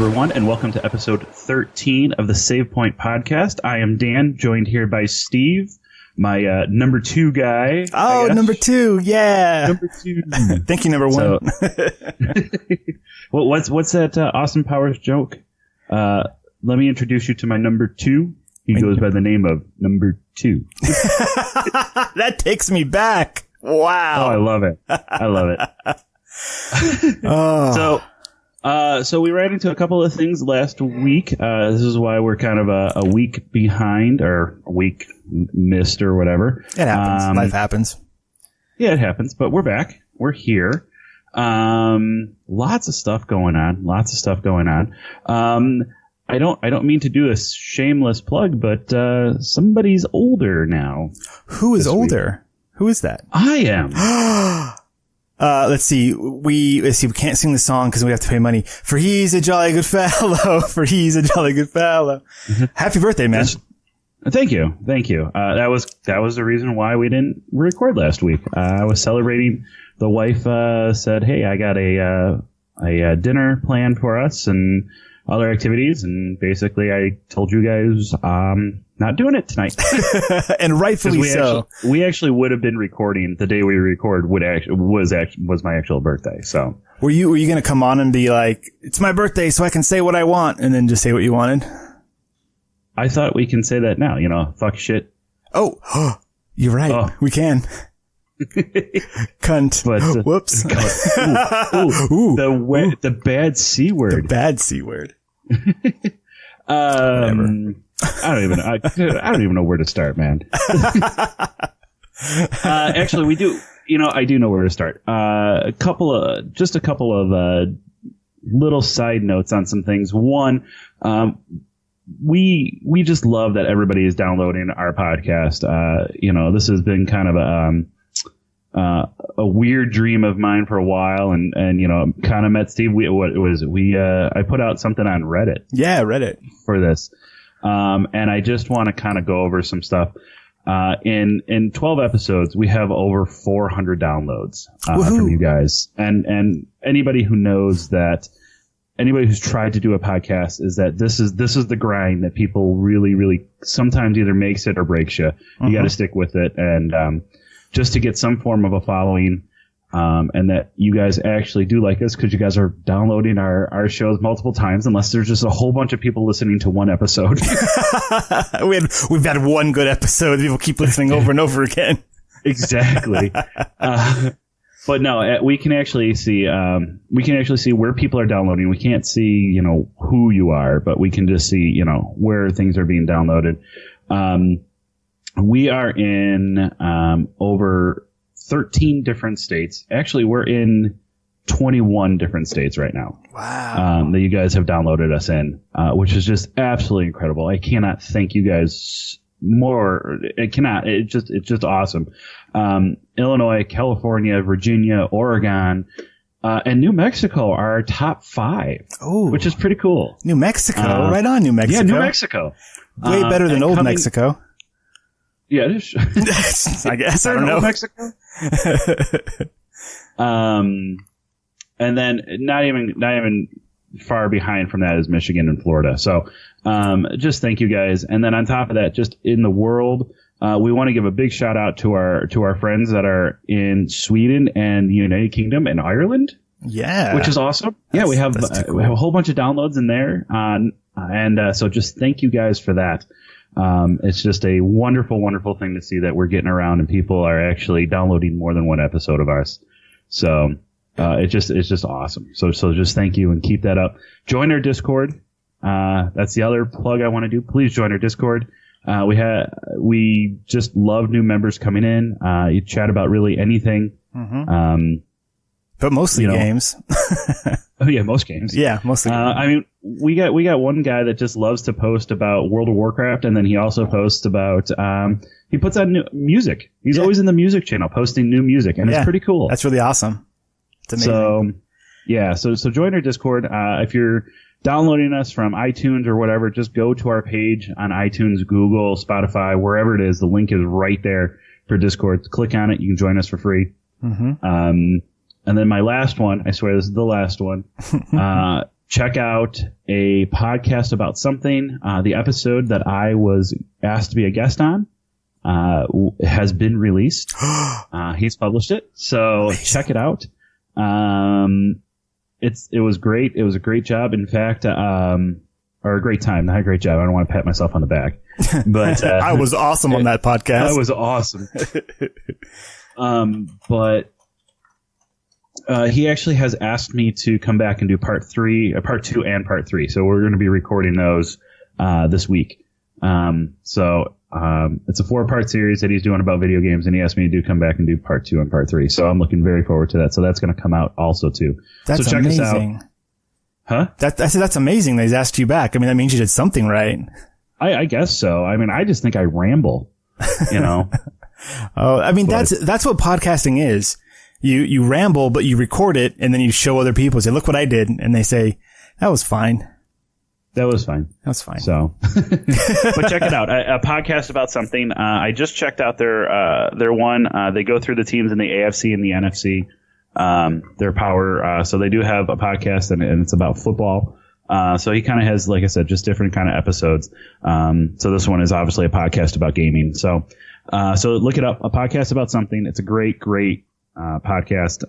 everyone, and welcome to episode 13 of the Save Point podcast. I am Dan, joined here by Steve, my number 2 guy. Oh, number 2, yeah. Number 2. Thank you, number 1. So, well, what's that Austin Powers joke? Let me introduce you to my number 2. He goes by the name of number 2. That takes me back. Wow. Oh, I love it. I love it. So we ran into a couple of things last week. This is why we're kind of a week behind, or a week missed, or whatever. It happens. Life happens. Yeah, it happens. But we're back. We're here. Lots of stuff going on. I don't mean to do a shameless plug, but somebody's older now. Who is older? Who is that? I am. Let's see. We can't sing the song because we have to pay money. For he's a jolly good fellow. For he's a jolly good fellow. Happy birthday, man. Thank you. That was the reason why we didn't record last week. I was celebrating. The wife said, "Hey, I got a dinner planned for us and other activities," and basically I told you guys not doing it tonight. And rightfully so. We actually would have been recording the day we record was my actual birthday. So were you going to come on and be like, "It's my birthday, so I can say what I want," and then just say what you wanted? I thought we can say that now. Fuck shit. Oh, you're right. Oh. We can. Cunt. But, whoops. Ooh. The bad C word. The bad C word. Whatever. I don't even know where to start, man. Actually, we do. I do know where to start. A couple of little side notes on some things. One, we just love that everybody is downloading our podcast. This has been kind of a weird dream of mine for a while, and kind of met Steve. I put out something on Reddit. Yeah, Reddit for this. And I just want to kind of go over some stuff. In 12 episodes, we have over 400 downloads from you guys. And anybody who knows that, anybody who's tried to do a podcast, is that this is the grind that people really, really sometimes either makes it or breaks you. You got to stick with it, and just to get some form of a following. And that you guys actually do like us, because you guys are downloading our shows multiple times, unless there's just a whole bunch of people listening to one episode. We've had one good episode. People keep listening over and over again. Exactly. But no, we can actually see where people are downloading. We can't see, who you are, but we can just see, where things are being downloaded. We are in over 13 different states. Actually, we're in 21 different states right now. Wow. That you guys have downloaded us in, which is just absolutely incredible. I cannot thank you guys more. It's just awesome. Illinois, California, Virginia, Oregon, and New Mexico are our top 5. Oh, which is pretty cool. New Mexico. Right on, New Mexico. Yeah, New Mexico. Way better than old Mexico. Yeah, it is. I guess. I don't know. Mexico. And then not even far behind from that is Michigan and Florida. So, just thank you guys. And then on top of that, just in the world, we want to give a big shout out to our friends that are in Sweden and the United Kingdom and Ireland. Yeah, which is awesome. Yeah, we have a whole bunch of downloads in there. And so just thank you guys for that. It's just a wonderful, wonderful thing to see that we're getting around and people are actually downloading more than one episode of ours. So, it's just awesome. So just thank you and keep that up. Join our Discord. That's the other plug I want to do. Please join our Discord. We just love new members coming in. You chat about really anything. Mm-hmm. But mostly games. Oh yeah, most games. Yeah, mostly. I mean, we got one guy that just loves to post about World of Warcraft, and then he also posts about he puts out new music. He's always in the music channel posting new music, and it's pretty cool. That's really awesome. It's amazing. So join our Discord. If you're downloading us from iTunes or whatever, just go to our page on iTunes, Google, Spotify, wherever it is. The link is right there for Discord. Click on it. You can join us for free. Mm-hmm. And then my last one, I swear this is the last one, check out a podcast about something. The episode that I was asked to be a guest on has been released. He's published it, so check it out. It was great. It was a great job. In fact, or a great time, not a great job. I don't want to pat myself on the back, but I was awesome on that podcast. I was awesome. But he actually has asked me to come back and do part 2 and part 3. So we're going to be recording those this week. It's a 4-part series that he's doing about video games, and he asked me to come back and do part 2 and part 3. So I'm looking very forward to that. So that's going to come out also too. That's so check amazing. us out. Huh? I said that's amazing that he's asked you back. I mean, that means you did something right. I guess so. I mean, I just think I ramble, you know. Oh, I mean, that's what podcasting is. You ramble, but you record it, and then you show other people, say, look what I did. And they say, that was fine. That was fine. That's fine. So, but check it out. A podcast about something. I just checked out their one. They go through the teams in the AFC and the NFC. Their power. So they do have a podcast, and it's about football. So he kind of has, like I said, just different kind of episodes. So this one is obviously a podcast about gaming. So look it up. A podcast about something. It's a great podcast,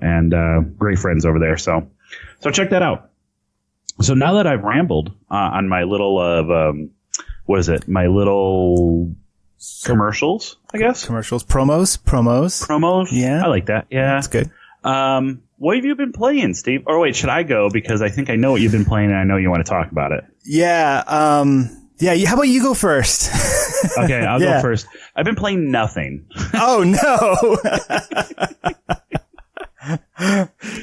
and great friends over there. So check that out. So now that I've rambled on my little my little commercials, I guess. Commercials, promos. Yeah, I like that. Yeah, that's good. What have you been playing, Steve? Or wait, should I go? Because I think I know what you've been playing, and I know you want to talk about it. Yeah. Yeah. How about you go first? Okay, I'll go first. I've been playing nothing. Oh no.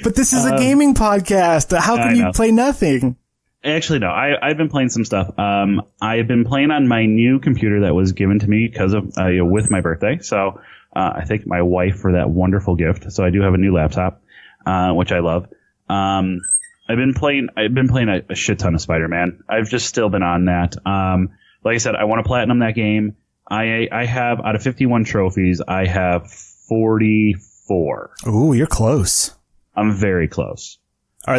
But this is a gaming podcast. How can you play nothing? Actually, no. I've been playing some stuff. I've been playing on my new computer that was given to me because of with my birthday. So I thank my wife for that wonderful gift. So I do have a new laptop, which I love. I've been playing a shit ton of Spider-Man. I've just still been on that. Like I said, I want to platinum that game. I have, out of 51 trophies, I have 44. Ooh, you're close. I'm very close.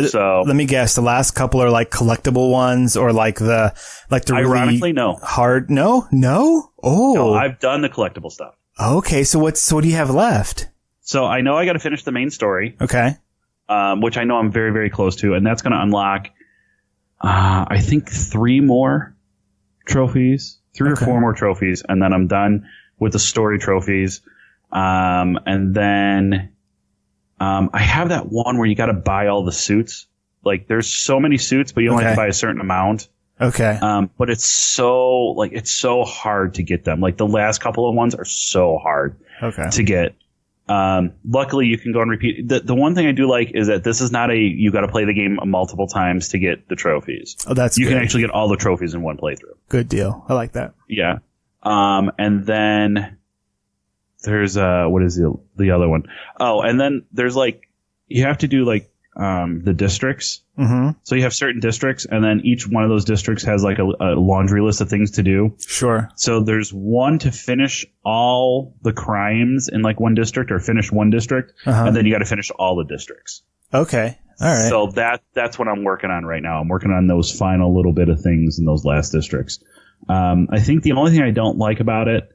So let me guess. The last couple are like collectible ones, or like the ironically, no. Hard. No. Oh, no, I've done the collectible stuff. Okay, so what do you have left? So I know I got to finish the main story. Okay. Which I know I'm very, very close to, and that's going to unlock, I think 3 more trophies, 3 or 4 more trophies, and then I'm done with the story trophies. And then, I have that one where you got to buy all the suits. Like, there's so many suits, but you only have to buy a certain amount. Okay. But it's so hard to get them. Like, the last couple of ones are so hard to get. Luckily you can go and repeat. The one thing I do like is that this is not you got to play the game multiple times to get the trophies. Oh, that's You good. can actually get all the trophies in one playthrough. Good deal. I like that. Yeah. And then there's, what is the other one? Oh, and then there's you have to do the districts. Mm-hmm. So you have certain districts, and then each one of those districts has a laundry list of things to do. Sure. So there's one to finish all the crimes in one district, or finish one district, and then you got to finish all the districts. Okay. All right. So that's what I'm working on right now. I'm working on those final little bit of things in those last districts. I think the only thing I don't like about it,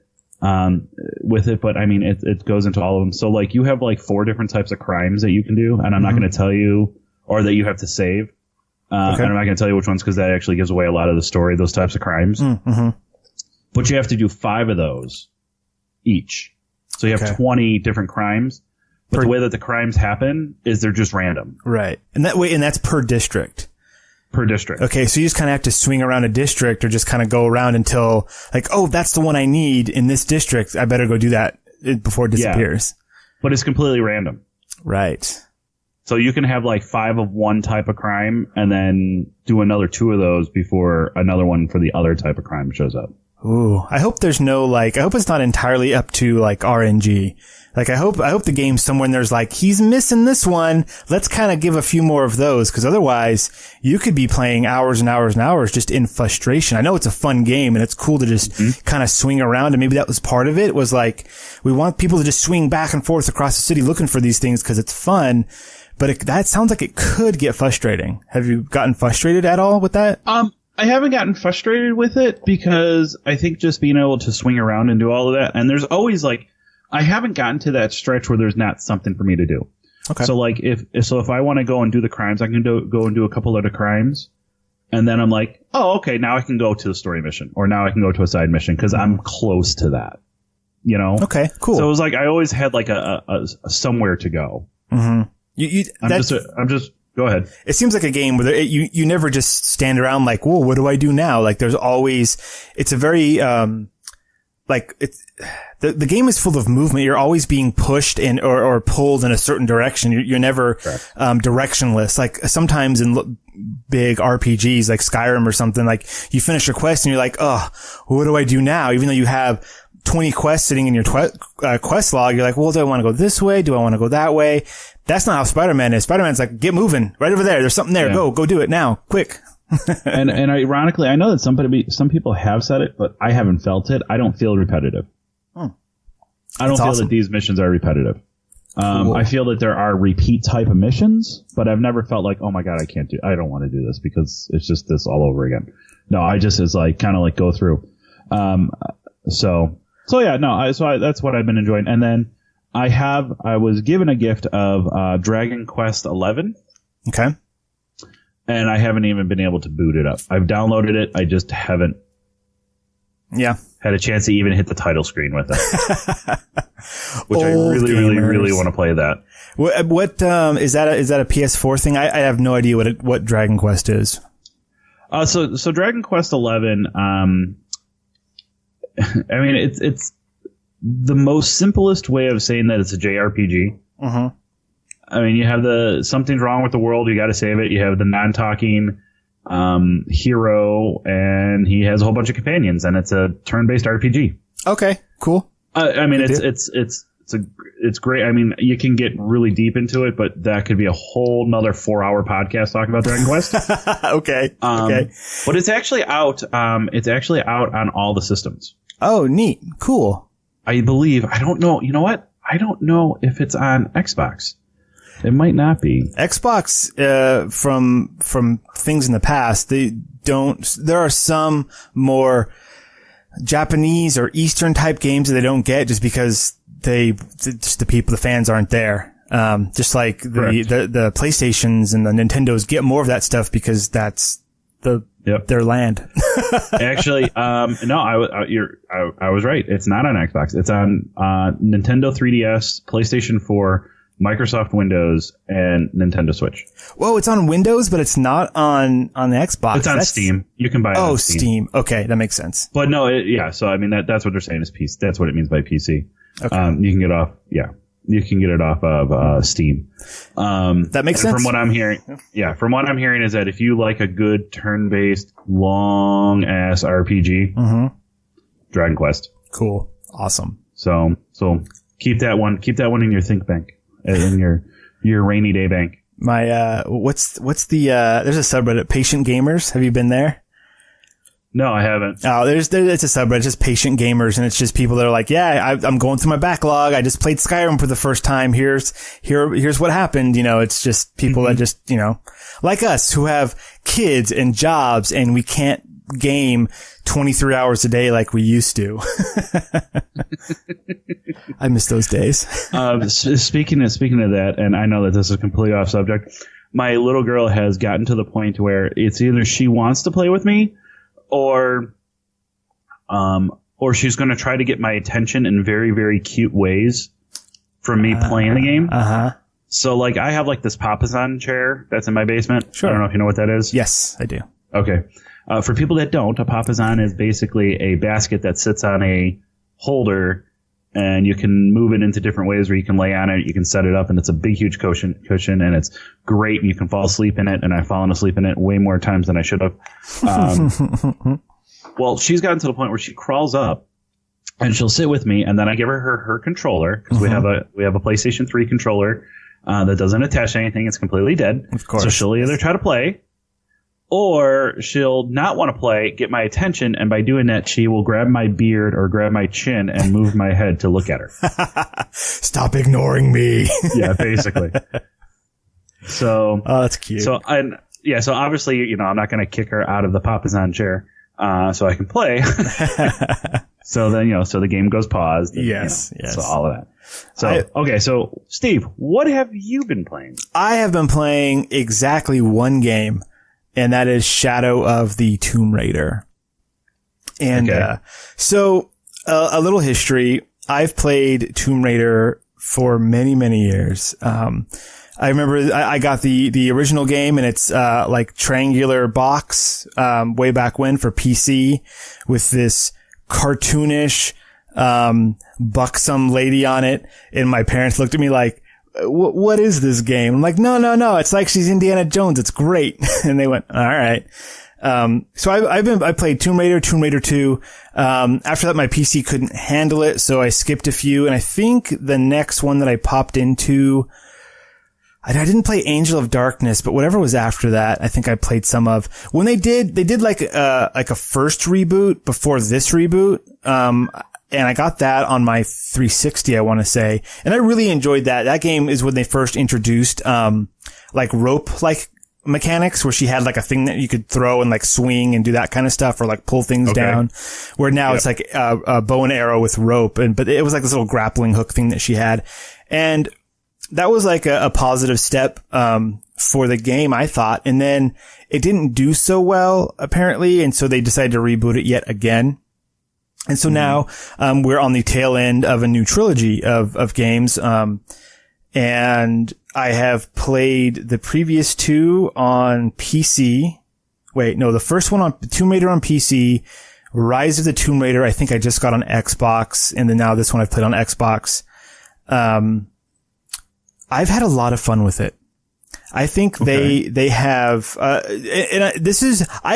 with it, but I mean, it goes into all of them. So you have 4 different types of crimes that you can do, and I'm not going to tell you, or that you have to save. And I'm not going to tell you which ones, because that actually gives away a lot of the story, those types of crimes. Mm-hmm. But you have to do 5 of those each. So you have 20 different crimes. But the way that the crimes happen is they're just random. Right. And that's per district. Per district. Okay, so you just kind of have to swing around a district, or just kind of go around until that's the one I need in this district. I better go do that before it disappears. Yeah. But it's completely random. Right. So you can have 5 of one type of crime, and then do another 2 of those before another one for the other type of crime shows up. Ooh, I hope there's no I hope it's not entirely up to RNG. I hope the game's somewhere and there's he's missing this one. Let's kind of give a few more of those, because otherwise you could be playing hours and hours and hours just in frustration. I know it's a fun game and it's cool to just kind of swing around, and maybe that was part of it, was we want people to just swing back and forth across the city looking for these things because it's fun. but that sounds like it could get frustrating. Have you gotten frustrated at all with that? I haven't gotten frustrated with it because I think just being able to swing around and do all of that, and there's always like, I haven't gotten to that stretch where there's not something for me to do. Okay. So like if I want to go and do the crimes, I can go and do a couple of the crimes, and then I'm like, oh, okay, now I can go to the story mission, or now I can go to a side mission because I'm close to that. You know? Okay, cool. So it was like I always had like a somewhere to go. Mm-hmm. I'm just go ahead. It seems like a game where you never just stand around like, whoa, what do I do now? Like there's always, it's a very, like it's, the game is full of movement. You're always being pushed or pulled in a certain direction. You're never, directionless. Like sometimes in big RPGs like Skyrim or something, like you finish your quest and you're like, oh, what do I do now? Even though you have 20 quests sitting in your quest log, you're like, well, do I want to go this way? Do I want to go that way? That's not how Spider-Man is. Spider-Man's like, get moving right over there. There's something there. Yeah. Go do it now. Quick. and ironically, I know that some people have said it, but I haven't felt it. I don't feel repetitive. I don't feel that these missions are repetitive. Cool. I feel that there are repeat type of missions, but I've never felt like, oh my God, I don't want to do this because it's just this all over again. No, it's like kind of like go through. So yeah, no, that's what I've been enjoying. And then I was given a gift of Dragon Quest XI. Okay. And I haven't even been able to boot it up. I've downloaded it. I just haven't had a chance to even hit the title screen with it. Which I really want to play that. What is that a PS4 thing? I have no idea what Dragon Quest is. So Dragon Quest XI, I mean, it's the most simplest way of saying that it's a JRPG. Uh-huh. I mean, you have something's wrong with the world, you got to save it. You have the non-talking hero, and he has a whole bunch of companions, and it's a turn-based RPG. Okay, cool. I mean, it's great. I mean, you can get really deep into it, but that could be a whole nother 4-hour podcast talking about Dragon Quest. Okay. Okay. But it's actually out. It's actually out on all the systems. Oh, neat. Cool. I believe. I don't know. You know what? I don't know if it's on Xbox. It might not be. Xbox, from things in the past, there are some more Japanese or Eastern type games that they don't get just because the fans aren't there. Just like the PlayStations and the Nintendos get more of that stuff because that's their land. Actually, no, I was right. It's not on Xbox. It's on Nintendo 3DS, PlayStation 4, Microsoft Windows, and Nintendo Switch. Whoa, it's on Windows, but it's not on the Xbox. It's on Steam. You can buy it on Steam. Okay, that makes sense. But no, so I mean that's what they're saying is PC. That's what it means by PC. Okay. You can get off. Yeah, you can get it off of Steam. That makes sense. From what I'm hearing, is that if you like a good turn-based, long-ass RPG, Dragon Quest. Cool. Awesome. So keep that one in your think bank, in your rainy day bank. My what's the there's a subreddit, Patient Gamers. Have you been there? No, I haven't. Oh, it's a subreddit, just Patient Gamers, and it's just people that are like, yeah, I'm going through my backlog. I just played Skyrim for the first time. Here's what happened. You know, it's just people that just, you know, like us who have kids and jobs and we can't game 23 hours a day like we used to. I miss those days. Speaking of that, and I know that this is completely off subject, my little girl has gotten to the point where it's either she wants to play with me or she's going to try to get my attention in very, very cute ways from me playing the game. So like I have like this Papasan chair that's in my basement. Sure. I don't know if you know what that is. Yes, I do. Okay. For people that don't, a Papasan is basically a basket that sits on a holder, and you can move it into different ways where you can lay on it, you can set it up, and it's a big, huge cushion, and it's great, and you can fall asleep in it, and I've fallen asleep in it way more times than I should have. Well, she's gotten to the point where she crawls up, and she'll sit with me, and then I give her controller, because we have a PlayStation 3 controller that doesn't attach to anything, it's completely dead. Of course. So she'll either try to play, or she'll not want to play, get my attention, and by doing that, she will grab my beard or grab my chin and move my head to look at her. Stop ignoring me. Yeah, basically. So, oh, that's cute. So obviously, I'm not going to kick her out of the Papasan chair, so I can play. So then, so the game goes paused. And, yes. So all of that. So, okay. So Steve, what have you been playing? I have been playing exactly one game, and that is Shadow of the Tomb Raider. And, so a little history. I've played Tomb Raider for many, many years. I remember I got the original game, and it's like triangular box way back when for PC with this cartoonish buxom lady on it, and my parents looked at me like, what is this game? I'm like, no, it's like she's Indiana Jones, it's great. And they went, all right. So I played Tomb Raider, Tomb Raider 2. After that, my PC couldn't handle it, so I skipped a few. And I think the next one that I popped into, I didn't play Angel of Darkness, but whatever was after that, I think I played some of. When they did like a first reboot before this reboot. And I got that on my 360, I want to say. And I really enjoyed that. That game is when they first introduced, like rope-like mechanics, where she had like a thing that you could throw and like swing and do that kind of stuff, or like pull things down, where now it's like a bow and arrow with rope, but it was like this little grappling hook thing that she had. And that was like a positive step for the game, I thought. And then it didn't do so well, apparently, and so they decided to reboot it yet again. And so now we're on the tail end of a new trilogy of games. And I have played the previous two on PC. Wait, no, the first one on Tomb Raider on PC, Rise of the Tomb Raider, I think I just got on Xbox, and then now this one I've played on Xbox. I've had a lot of fun with it. I think they have, I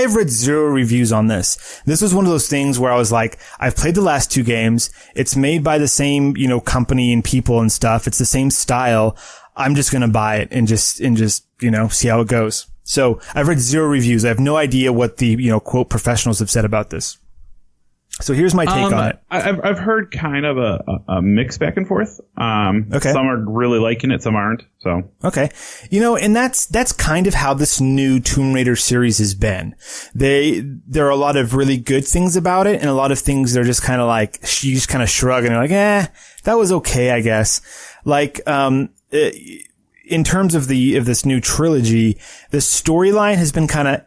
have read 0 reviews on this. This was one of those things where I was like, I've played the last 2 games. It's made by the same, company and people and stuff. It's the same style. I'm just going to buy it and just, see how it goes. So I've read 0 reviews. I have no idea what the, quote professionals have said about this. So here's my take on it. I've heard kind of a mix back and forth. Okay. Some are really liking it, some aren't. So okay, and that's kind of how this new Tomb Raider series has been. There are a lot of really good things about it, and a lot of things they're just kind of like, you just kind of shrug and you're like, that was okay, I guess. Like in terms of this new trilogy, the storyline has been kind of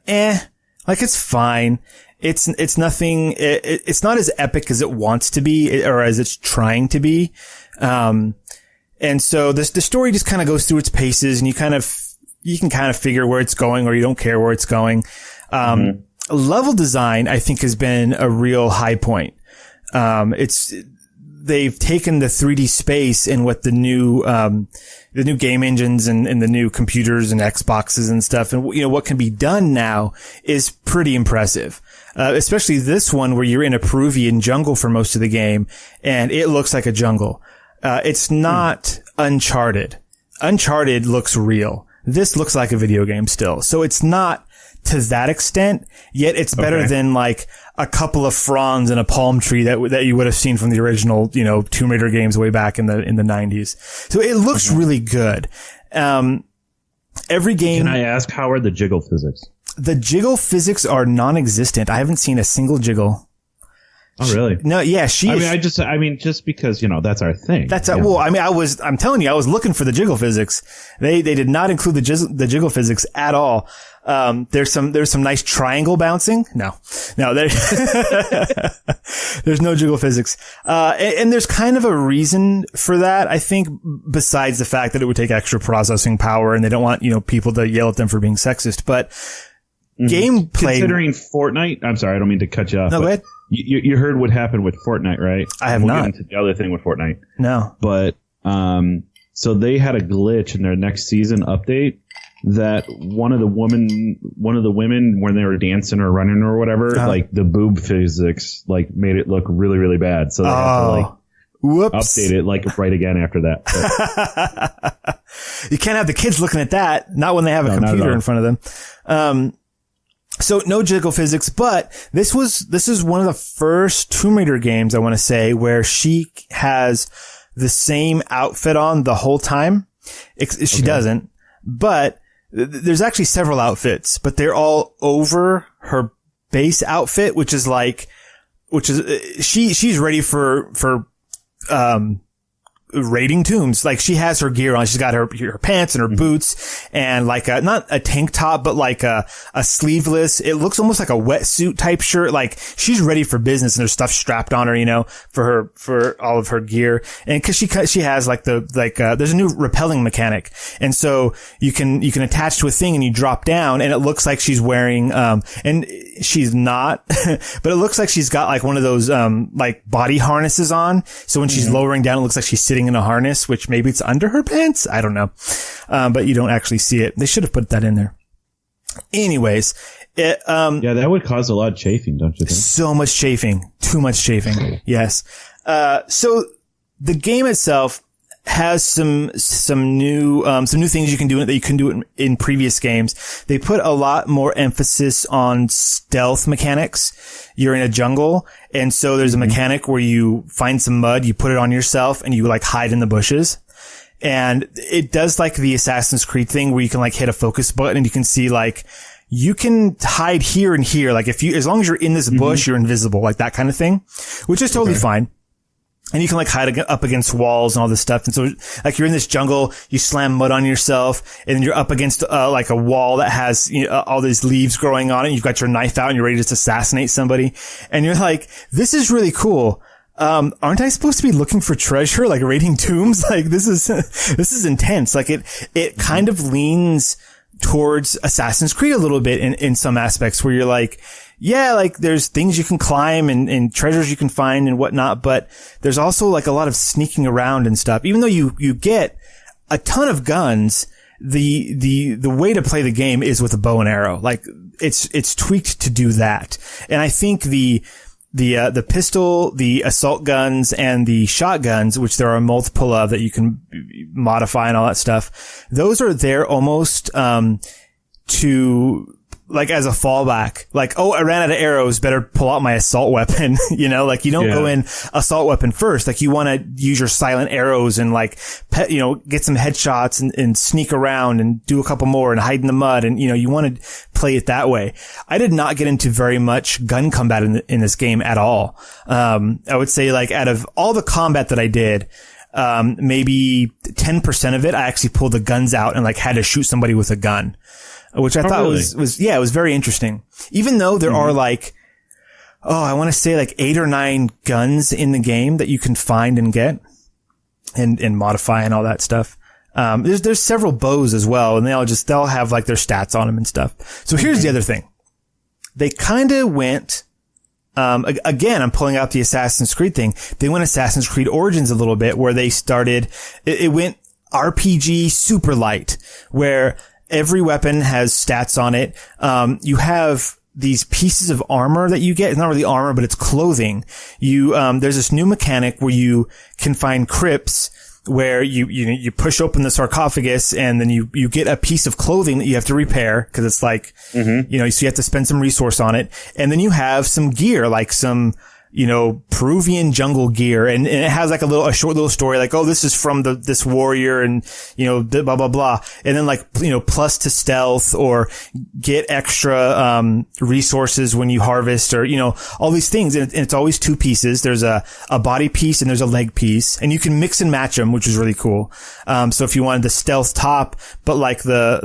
like it's fine. It's nothing, it's not as epic as it wants to be, or as it's trying to be. And so the story just kind of goes through its paces, and you can kind of figure where it's going, or you don't care where it's going. Level design, I think, has been a real high point. They've taken the 3D space and what the new game engines and the new computers and Xboxes and stuff, and what can be done now is pretty impressive. Especially this one where you're in a Peruvian jungle for most of the game, and it looks like a jungle. It's not Uncharted. Uncharted looks real. This looks like a video game still. So it's not to that extent, yet it's better than like a couple of fronds and a palm tree that you would have seen from the original, Tomb Raider games way back in the 90s. So it looks really good. Every game. Can I ask, how are the jiggle physics? The jiggle physics are non-existent. I haven't seen a single jiggle. Oh, really? No, yeah, just because, that's our thing. I'm telling you, I was looking for the jiggle physics. They did not include the jiggle physics at all. There's some nice triangle bouncing. No, there's no jiggle physics. And there's kind of a reason for that, I think, besides the fact that it would take extra processing power and they don't want, people to yell at them for being sexist, but gameplay. Considering Fortnite, I'm sorry, I don't mean to cut you off. No, go ahead. You heard what happened with Fortnite, right? I have not. Get into the other thing with Fortnite. No. But, so they had a glitch in their next season update that one of the women, when they were dancing or running or whatever, like the boob physics, like made it look really, really bad. So they had to update it like right again after that. You can't have the kids looking at that. Not when they have a computer in front of them. So no jiggle physics, but this is one of the first Tomb Raider games, I want to say, where she has the same outfit on the whole time. She doesn't. but there's actually several outfits, but they're all over her base outfit, she's ready for raiding tombs. Like, she has her gear on. She's got her pants and her boots and like not a tank top, but like a sleeveless. It looks almost like a wetsuit type shirt. Like, she's ready for business, and there's stuff strapped on her, for all of her gear. And cause she has like there's a new rappelling mechanic. And so you can attach to a thing and you drop down, and it looks like she's wearing, and she's not, but it looks like she's got like one of those, like body harnesses on. So when she's lowering down, it looks like she's sitting in a harness, which maybe it's under her pants. I don't know. But you don't actually see it. They should have put that in there. Anyways, yeah, that would cause a lot of chafing, don't you think? So much chafing. Too much chafing. Yes. So the game itself has some new things you can do that you couldn't do in previous games. They put a lot more emphasis on stealth mechanics. You're in a jungle, and so there's a mechanic where you find some mud, you put it on yourself, and you like hide in the bushes. And it does like the Assassin's Creed thing where you can like hit a focus button and you can see like, you can hide here and here. Like, as long as you're in this bush, you're invisible, like that kind of thing, which is totally fine. And you can like hide up against walls and all this stuff. And so like, you're in this jungle, you slam mud on yourself, and then you're up against like a wall that has all these leaves growing on it. You've got your knife out and you're ready to just assassinate somebody. And you're like, this is really cool. Aren't I supposed to be looking for treasure, like raiding tombs? Like, this is intense. Like, it kind of leans towards Assassin's Creed a little bit in some aspects, where you're like, yeah, like there's things you can climb and treasures you can find and whatnot, but there's also like a lot of sneaking around and stuff. Even though you get a ton of guns, the way to play the game is with a bow and arrow. Like, it's tweaked to do that. And I think the pistol, the assault guns, and the shotguns, which there are multiple of that you can modify and all that stuff, those are there almost to, like, as a fallback. Like, oh, I ran out of arrows, better pull out my assault weapon. Like, you don't go in assault weapon first. Like, you want to use your silent arrows and like, get some headshots and sneak around and do a couple more and hide in the mud. And, you want to play it that way. I did not get into very much gun combat in this game at all. I would say, like, out of all the combat that I did, maybe 10% of it, I actually pulled the guns out and like had to shoot somebody with a gun, which I thought was it was very interesting. Even though there are like, I want to say like 8 or 9 guns in the game that you can find and get and modify and all that stuff. There's several bows as well, and they'll have like their stats on them and stuff. So here's the other thing. They kind of went, again, I'm pulling out the Assassin's Creed thing. They went Assassin's Creed Origins a little bit, where they started, it went RPG super light, where every weapon has stats on it. You have these pieces of armor that you get. It's not really armor, but it's clothing. There's this new mechanic where you can find crypts where you push open the sarcophagus, and then you get a piece of clothing that you have to repair, because it's like, so you have to spend some resource on it. And then you have some gear, like some, Peruvian jungle gear. And it has like a short little story, like, oh, this is from this warrior, and, blah, blah, blah. And then like, plus to stealth, or get extra, resources when you harvest, or, all these things. And it's always 2 pieces. There's a body piece and there's a leg piece, and you can mix and match them, which is really cool. So if you wanted the stealth top, but like the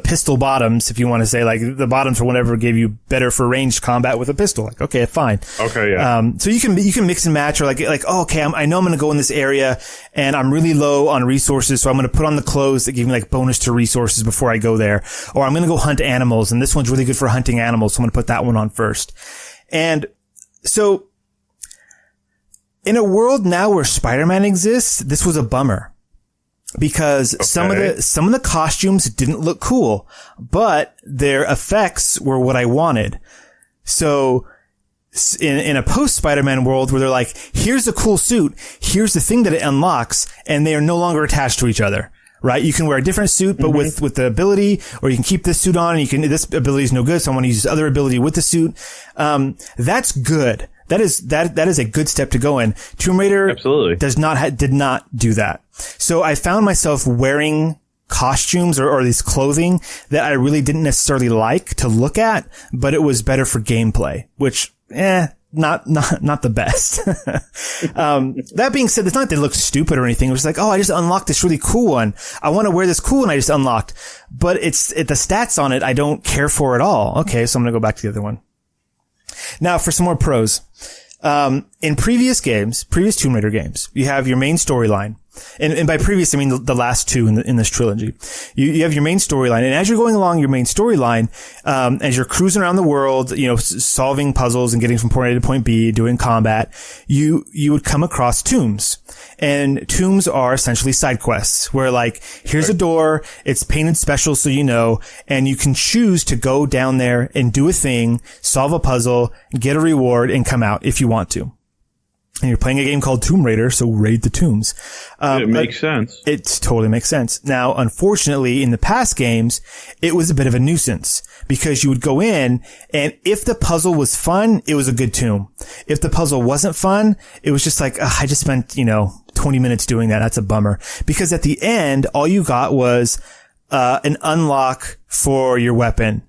pistol bottoms, if you want to say, like, the bottoms or whatever gave you better for ranged combat with a pistol. Like, okay, fine. Okay, yeah. So you can mix and match, or like, oh, okay, I know I'm going to go in this area and I'm really low on resources, so I'm going to put on the clothes that give me like bonus to resources before I go there. Or I'm going to go hunt animals, and this one's really good for hunting animals, so I'm going to put that one on first. And so in a world now where Spider-Man exists, this was a bummer. Because some of the costumes didn't look cool, but their effects were what I wanted. So in a post Spider-Man world where they're like, here's a cool suit, here's the thing that it unlocks, and they are no longer attached to each other. Right? You can wear a different suit, but with the ability, or you can keep this suit on, and this ability is no good, so I want to use this other ability with the suit. That's good. That is a good step to go in. Tomb Raider Absolutely. did not do that. So I found myself wearing costumes or these clothing that I really didn't necessarily like to look at, but it was better for gameplay, which, not the best. That being said, it's not that they look stupid or anything. It was like, oh, I just unlocked this really cool one. I want to wear this cool one I just unlocked, but the stats on it I don't care for at all. Okay, so I'm going to go back to the other one. Now for some more pros. In previous Tomb Raider games, you have your main storyline. And by previous, I mean the last two in this trilogy. You have your main storyline, and as you're going along your main storyline, as you're cruising around the world, solving puzzles and getting from point A to point B, doing combat, you would come across tombs. And tombs are essentially side quests where here's a door, it's painted special so and you can choose to go down there and do a thing, solve a puzzle, get a reward, and come out if you want to. And you're playing a game called Tomb Raider, so raid the tombs. It makes sense. It totally makes sense. Now, unfortunately, in the past games, it was a bit of a nuisance because you would go in, and if the puzzle was fun, it was a good tomb. If the puzzle wasn't fun, it was just like, I just spent, 20 minutes doing that. That's a bummer. Because at the end, all you got was an unlock for your weapon,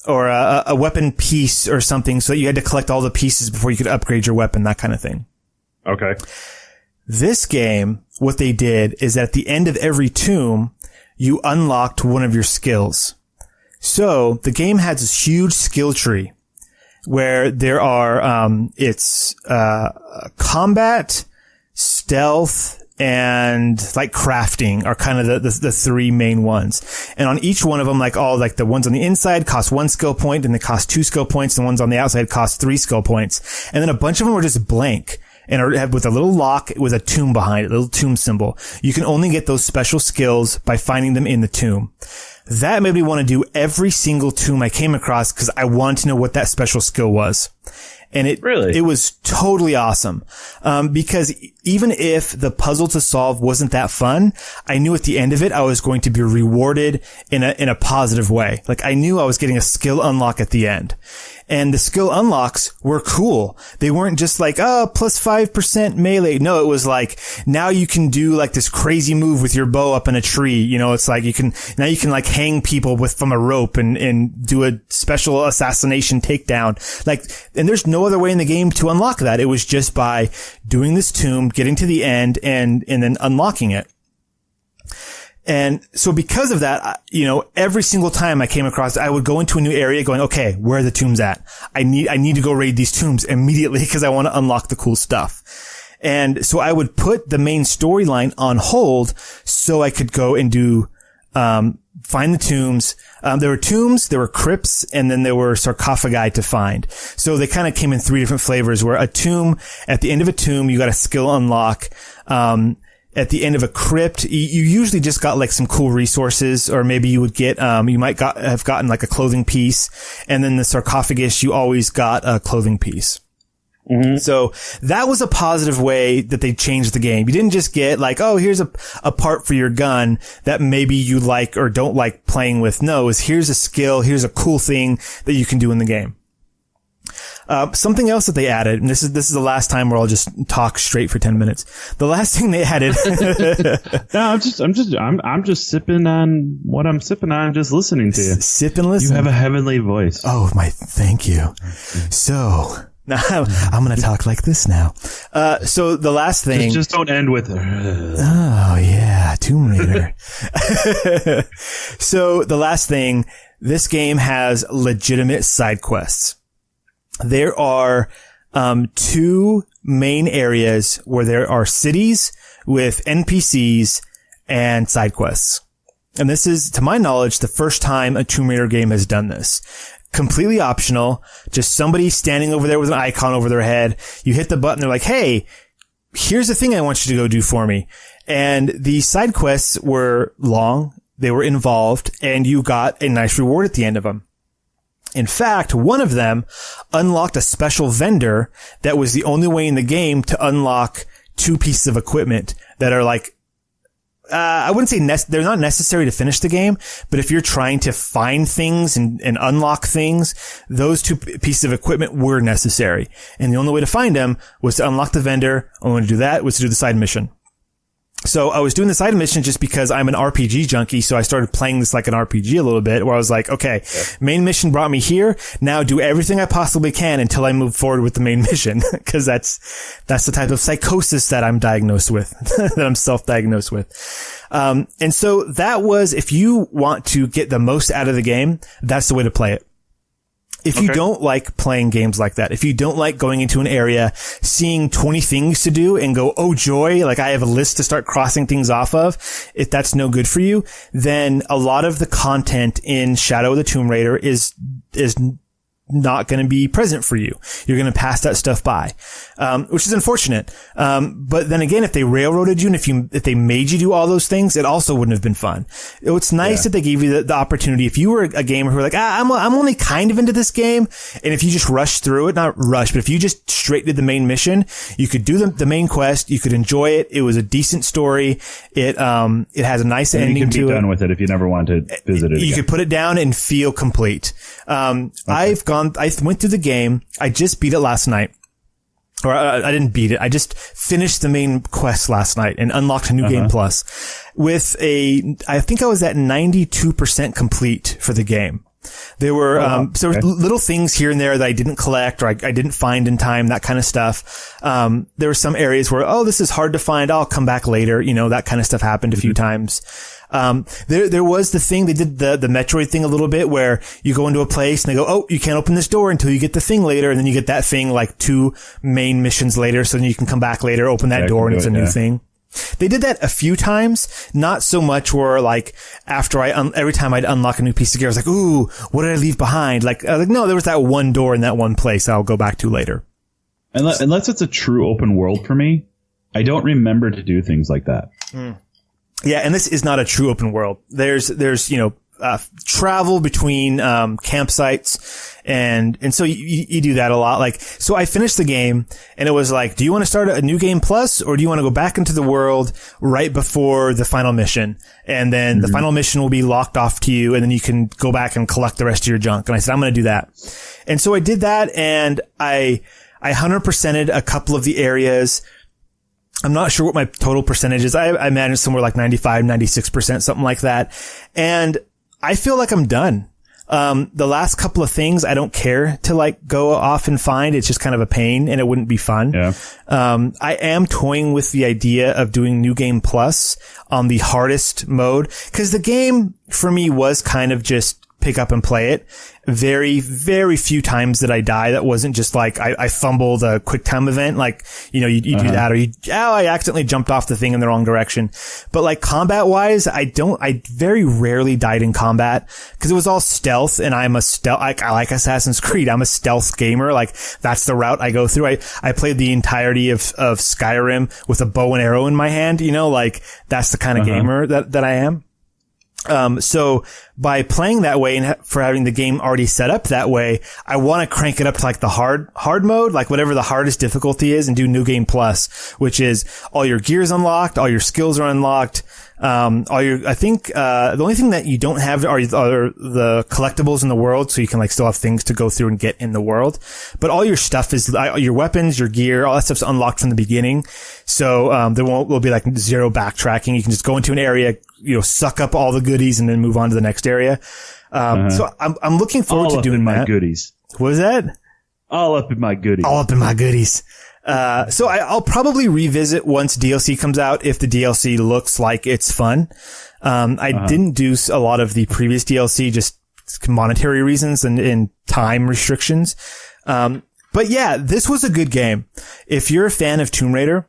or a weapon piece or something, so that you had to collect all the pieces before you could upgrade your weapon, that kind of thing. Okay. This game, what they did is that at the end of every tomb, you unlocked one of your skills. So the game has this huge skill tree where there are, combat, stealth, and crafting are kind of the three main ones. And on each one of them, the ones on the inside cost 1 skill point and they cost 2 skill points. The ones on the outside cost 3 skill points. And then a bunch of them are just blank and are with a little lock with a tomb behind it, a little tomb symbol. You can only get those special skills by finding them in the tomb. That made me want to do every single tomb I came across because I wanted to know what that special skill was. And it was totally awesome. Because even if the puzzle to solve wasn't that fun, I knew at the end of it, I was going to be rewarded in a positive way. I knew I was getting a skill unlock at the end. And the skill unlocks were cool. They weren't just plus 5% melee. No, it was now you can do this crazy move with your bow up in a tree. It's you can hang people from a rope and do a special assassination takedown. And there's no other way in the game to unlock that. It was just by doing this tomb, getting to the end and then unlocking it. And so because of that, every single time I came across it, I would go into a new area going, okay, where are the tombs at? I need to go raid these tombs immediately because I want to unlock the cool stuff. And so I would put the main storyline on hold so I could go and do, find the tombs. There were tombs, there were crypts, and then there were sarcophagi to find. So they kind of came in 3 different flavors where at the end of a tomb, you got a skill unlock. At the end of a crypt, you usually just got some cool resources, or maybe you would get, you might have gotten a clothing piece. And then the sarcophagus, you always got a clothing piece. Mm-hmm. So that was a positive way that they changed the game. You didn't just get here's a part for your gun that maybe you like or don't like playing with. No, here's a skill, here's a cool thing that you can do in the game. Something else that they added, and this is the last time where I'll just talk straight for 10 minutes. The last thing they added. No, I'm just sipping on what I'm sipping on, just listening to you. Sip and listen. You have a heavenly voice. Oh, thank you. So, now I'm going to talk like this now. So the last thing. Just don't end with oh yeah, Tomb Raider. So the last thing, this game has legitimate side quests. There are 2 main areas where there are cities with NPCs and side quests. And this is, to my knowledge, the first time a Tomb Raider game has done this. Completely optional, just somebody standing over there with an icon over their head. You hit the button, they're like, hey, here's the thing I want you to go do for me. And the side quests were long, they were involved, and you got a nice reward at the end of them. In fact, one of them unlocked a special vendor that was the only way in the game to unlock 2 pieces of equipment that are I wouldn't say they're not necessary to finish the game, but if you're trying to find things and unlock things, those two pieces of equipment were necessary. And the only way to find them was to unlock the vendor. Only way to do that was to do the side mission. So I was doing the side mission just because I'm an RPG junkie. So I started playing this like an RPG a little bit, where I was like, okay, main mission brought me here. Now do everything I possibly can until I move forward with the main mission. Cause that's the type of psychosis that I'm diagnosed with, that I'm self-diagnosed with. And so that was, if you want to get the most out of the game, that's the way to play it. If you don't like playing games like that, if you don't like going into an area, seeing 20 things to do and go, oh joy, like I have a list to start crossing things off of, if that's no good for you, then a lot of the content in Shadow of the Tomb Raider is not going to be present for you. You're going to pass that stuff by, which is unfortunate. But then again, if they railroaded you and if they made you do all those things, it also wouldn't have been fun. It's nice that they gave you the opportunity. If you were a gamer who were like, I'm only kind of into this game. And if you just rush through it, not rush, but if you just straight did the main mission, you could do the main quest. You could enjoy it. It was a decent story. It has a nice ending to it. You can be done with it if you never want to visit it. You could put it down and feel complete. I went through the game. I just beat it last night. Or I didn't beat it. I just finished the main quest last night and unlocked a new game plus with I think I was at 92% complete for the game. There were, so there were little things here and there that I didn't collect or I didn't find in time, that kind of stuff. There were some areas where, this is hard to find. I'll come back later. That kind of stuff happened a few times. There was the thing, they did the Metroid thing a little bit where you go into a place and they go, you can't open this door until you get the thing later. And then you get that thing like 2 main missions later. So then you can come back later, open that door and it's a new thing. They did that a few times, not so much where like after every time I'd unlock a new piece of gear, I was like, ooh, what did I leave behind? Like, no, there was that one door in that one place I'll go back to later. Unless it's a true open world for me, I don't remember to do things like that. Yeah, and this is not a true open world. There's travel between campsites and so you do that a lot. Like, so I finished the game and it was like, do you want to start a new game plus or do you want to go back into the world right before the final mission? And then the final mission will be locked off to you and then you can go back and collect the rest of your junk. And I said, I'm going to do that. And so I did that and I 100%ed a couple of the areas. I'm not sure what my total percentage is. I imagine somewhere like 95, 96%, something like that. And I feel like I'm done. The last couple of things I don't care to like go off and find. It's just kind of a pain and it wouldn't be fun. Yeah. I am toying with the idea of doing New Game Plus on the hardest mode because the game for me was kind of just pick up and play it. Very, very few times that I die. That wasn't just like I fumbled a quick time event. Like, you do that or I accidentally jumped off the thing in the wrong direction. But like combat wise, I very rarely died in combat because it was all stealth and I'm a stealth, I like Assassin's Creed. I'm a stealth gamer. Like that's the route I go through. I played the entirety of Skyrim with a bow and arrow in my hand, like that's the kind of gamer that I am. So by playing that way and for having the game already set up that way, I want to crank it up to like the hard mode, like whatever the hardest difficulty is and do New Game Plus, which is all your gears unlocked, all your skills are unlocked. I think, the only thing that you don't have are the collectibles in the world. So you can like still have things to go through and get in the world, but all your stuff is your weapons, your gear, all that stuff's unlocked from the beginning. So, will be like zero backtracking. You can just go into an area, suck up all the goodies and then move on to the next area. So I'm looking forward to doing that. All up in my goodies. What was that? All up in my goodies. All up in my goodies. So I'll probably revisit once DLC comes out if the DLC looks like it's fun. I didn't do a lot of the previous DLC, just monetary reasons and time restrictions. But yeah, this was a good game. If you're a fan of Tomb Raider,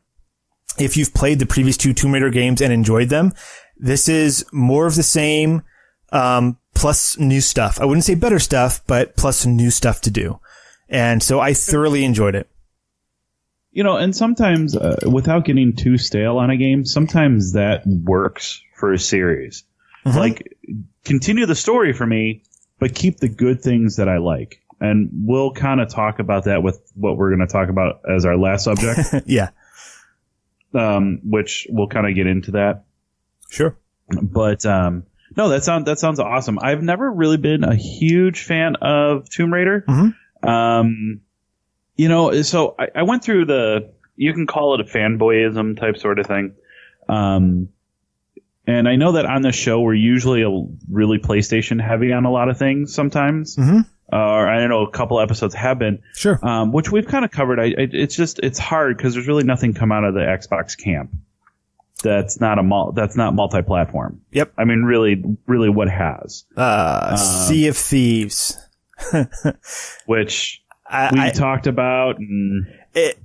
if you've played the previous 2 Tomb Raider games and enjoyed them, this is more of the same, plus new stuff. I wouldn't say better stuff, but plus new stuff to do. And so I thoroughly enjoyed it. And sometimes, without getting too stale on a game, sometimes that works for a series. Like, continue the story for me, but keep the good things that I like. And we'll kind of talk about that with what we're going to talk about as our last subject. Yeah. Which we'll kind of get into that. Sure. But no, that sounds awesome. I've never really been a huge fan of Tomb Raider. Mm-hmm. You know, so I went through you can call it a fanboyism type sort of thing. And I know that on the show we're usually really PlayStation heavy on a lot of things sometimes. Mm-hmm. Or I don't know, a couple episodes have been. Sure. Which we've kind of covered. It's hard because there's really nothing come out of the Xbox camp that's not multi-platform. Yep. I mean, really, what has? Sea of Thieves. Which we talked about. And,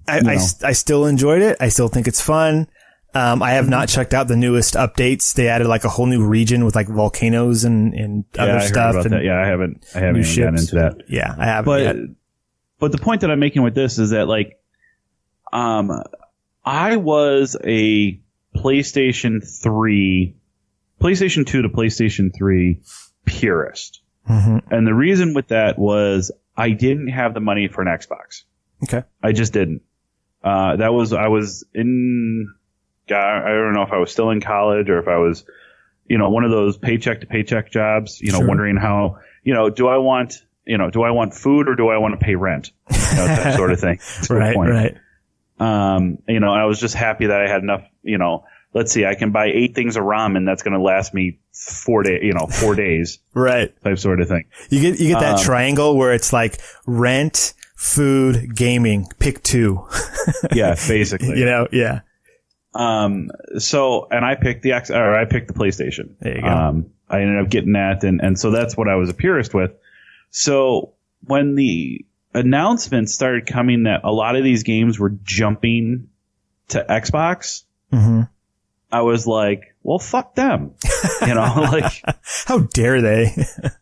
I still enjoyed it. I still think it's fun. I have not checked out the newest updates. They added like a whole new region with like volcanoes and other stuff. Heard about that. Yeah, I haven't even gotten into that. Yeah, I haven't yet. But the point that I'm making with this is that like, I was a PlayStation 2 to PlayStation 3 purist. Mm-hmm. And the reason with that was I didn't have the money for an Xbox. Okay. I just didn't. I was in, I don't know if I was still in college or if I was, one of those paycheck to paycheck jobs, Sure. wondering how, do I want food or do I want to pay rent? That sort of thing. Right. I was just happy that I had enough, let's see, I can buy 8 things of ramen that's going to last me 4 days. Right. Type sort of thing. You get that triangle where it's like rent, food, gaming, pick 2. Yeah, basically. Yeah. So, and I picked the PlayStation. There you go. I ended up getting that. And so that's what I was a purist with. So when the announcement started coming that a lot of these games were jumping to Xbox, mm-hmm. I was like, well, fuck them. Like, how dare they?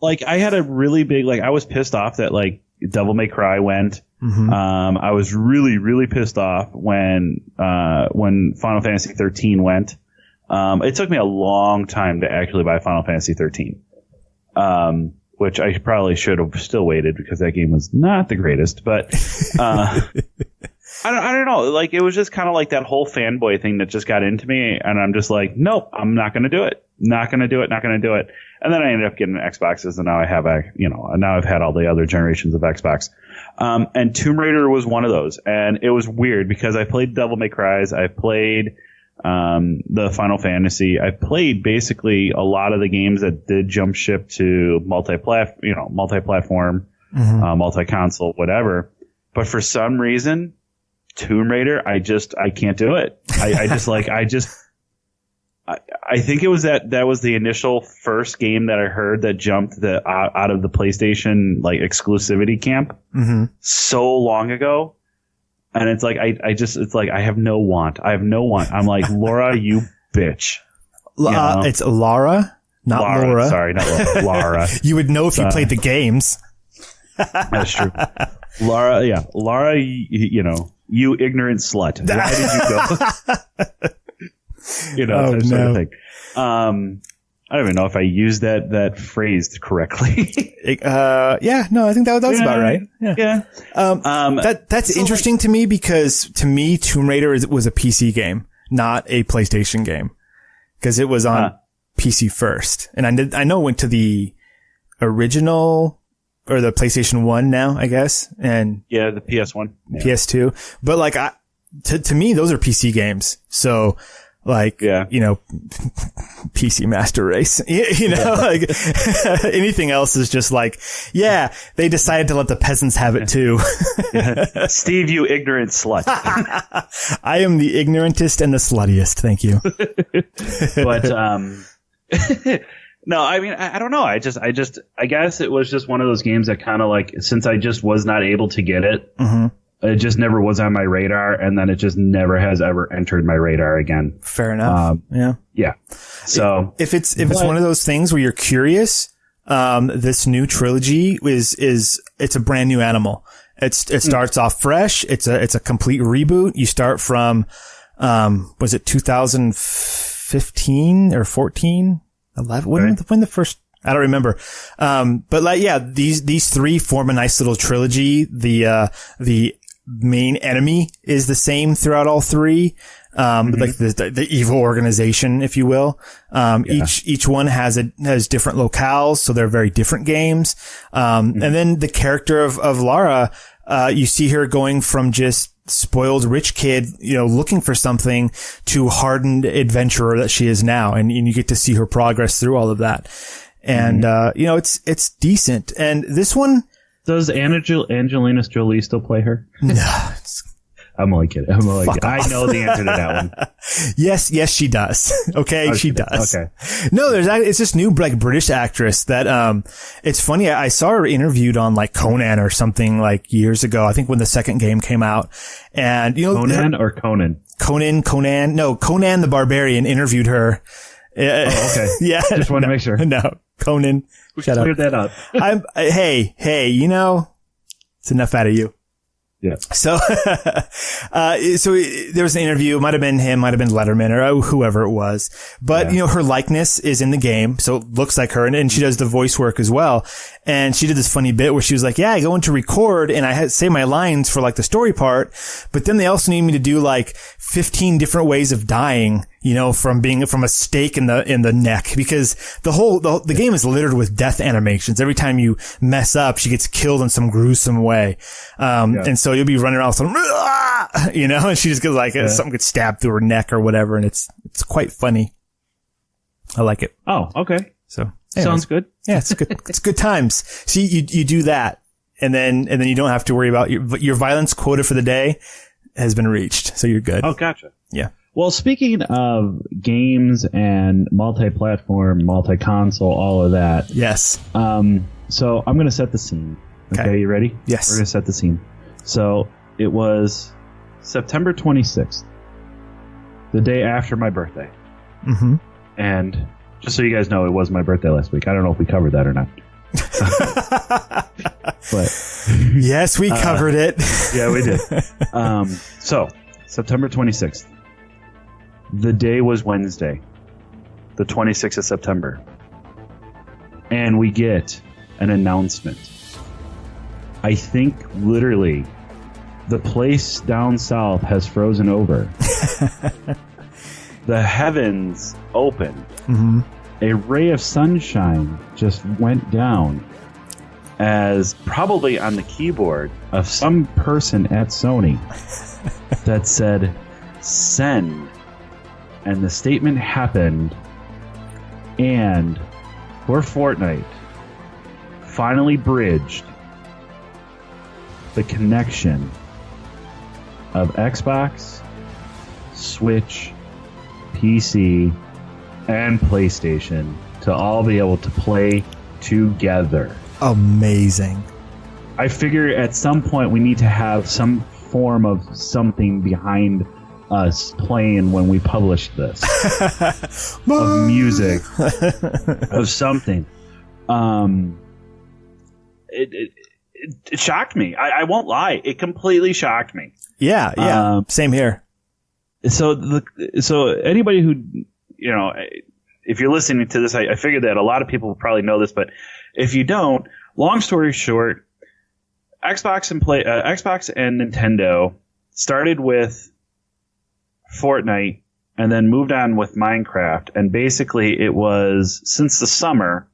Like, I had a really big, I was pissed off that, Devil May Cry went. Mm-hmm. I was really, really pissed off when Final Fantasy 13 went. It took me a long time to actually buy Final Fantasy 13. Which I probably should have still waited because that game was not the greatest, but, I don't know. It was just kind of like that whole fanboy thing that just got into me. And I'm just like, nope, I'm not going to do it. Not going to do it. And then I ended up getting Xboxes, and now I have now I've had all the other generations of Xbox. And Tomb Raider was one of those. And it was weird because I played Devil May Cry's. I played, the Final Fantasy. I played basically a lot of the games that did jump ship to multi-platform, mm-hmm. Multi-console, whatever. But for some reason, Tomb Raider, I can't do it. I think it was that was the initial first game that I heard that jumped out of the PlayStation exclusivity camp mm-hmm. so long ago. And it's like, I have no want. I'm like, Laura, you bitch. It's Lara, not Laura. Sorry, not Laura. Lara. You would know if you played the games. That's true. Lara, you ignorant slut. Why did you go? Oh, that sort no. of thing. I don't even know if I used that phrase correctly. Yeah, no, I think that was about right. Yeah. That's interesting to me because to me, Tomb Raider was a PC game, not a PlayStation game, because it was on PC first. And I know it went to the original or the PlayStation 1 now, I guess. And yeah, the PS1, PS2. But to me, those are PC games. So, PC Master Race, anything else is just they decided to let the peasants have it too. Steve, you ignorant slut. I am the ignorantest and the sluttiest. Thank you. But, no, I mean, I don't know. I guess it was just one of those games that kind of since I just was not able to get it, mm-hmm. it just never was on my radar, and then it just never has ever entered my radar again. Fair enough. Yeah. So if it's one of those things where you're curious, this new trilogy it's a brand new animal. It starts off fresh. It's a complete reboot. You start from, was it 2015 or 14? 11? When the first, I don't remember. But these 3 form a nice little trilogy. The main enemy is the same throughout all 3. like the evil organization, if you will. Each one has different locales, so they're very different games. And then the character of Lara, you see her going from just spoiled rich kid, looking for something, to hardened adventurer that she is now. And you get to see her progress through all of that. And, it's decent. And this one. Does Angelina Jolie still play her? No. I'm only kidding. I know the answer to that one. Yes, she does. Okay, she does. Okay. No, it's this new like British actress that it's funny. I saw her interviewed on like Conan or something like years ago. I think when the second game came out, and Conan or Conan. Conan. No, Conan the Barbarian interviewed her. Oh, okay. Yeah. Just want to make sure. No, Conan. Shut up. Cleared that up. Hey, it's enough out of you. Yeah. So, so there was an interview. It might have been him, might have been Letterman or whoever it was. But, her likeness is in the game. So it looks like her and she does the voice work as well. And she did this funny bit where she was like, I go in to record and I had to say my lines for like the story part. But then they also need me to do like 15 different ways of dying, from a stake in the neck, because the game is littered with death animations. Every time you mess up, she gets killed in some gruesome way. And so you'll be running around, and she just gets like something gets stabbed through her neck or whatever. And it's quite funny. I like it. Oh, okay. So anyways. Sounds good. Yeah, it's good. It's good times. See, you do that and then you don't have to worry about your violence quota for the day has been reached. So you're good. Oh, gotcha. Yeah. Well, speaking of games and multi-platform, multi-console, all of that. Yes. So I'm going to set the scene. Okay, you ready? Yes. We're going to set the scene. So it was September 26th, the day after my birthday. Mm-hmm. And just so you guys know, it was my birthday last week. I don't know if we covered that or not. But yes, we covered it. Yeah, we did. So September 26th. The day was Wednesday, the 26th of September. And we get an announcement. I think literally the place down south has frozen over. The heavens opened. Mm-hmm. A ray of sunshine just went down, as probably on the keyboard of some person at Sony that said, send. And the statement happened, and for Fortnite finally bridged the connection of Xbox, Switch, PC, and PlayStation to all be able to play together. Amazing. I figure at some point we need to have some form of something behind us playing when we publish this. Of music. Of something. It shocked me. I won't lie. It completely shocked me. Yeah. Same here. So anybody who, if you're listening to this, I figured that a lot of people probably know this, but if you don't, long story short, Xbox and Nintendo started with Fortnite and then moved on with Minecraft, and basically it was since the summer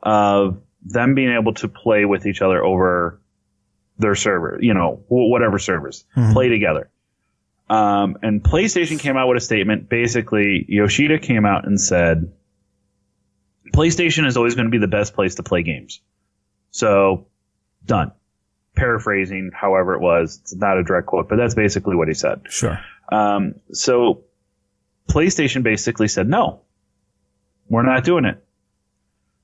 of them being able to play with each other over their server, whatever servers, play together. And PlayStation came out with a statement. Basically, Yoshida came out and said, PlayStation is always going to be the best place to play games. So, done. Paraphrasing, however it was. It's not a direct quote, but that's basically what he said. Sure. So, PlayStation basically said, no, we're not doing it.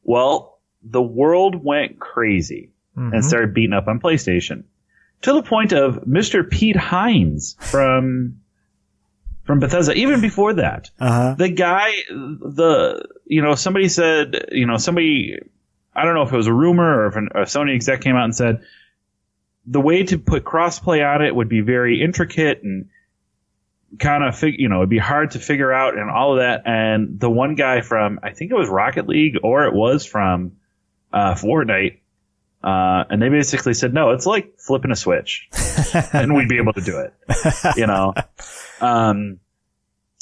Well, the world went crazy and started beating up on PlayStation. To the point of Mr. Pete Hines from Bethesda. Even before that, the guy, somebody said, I don't know if it was a rumor or if a Sony exec came out and said the way to put crossplay on it would be very intricate and kind of, it'd be hard to figure out and all of that. And the one guy from, I think it was Rocket League or it was from Fortnite. And they basically said, no, it's like flipping a switch and we'd be able to do it,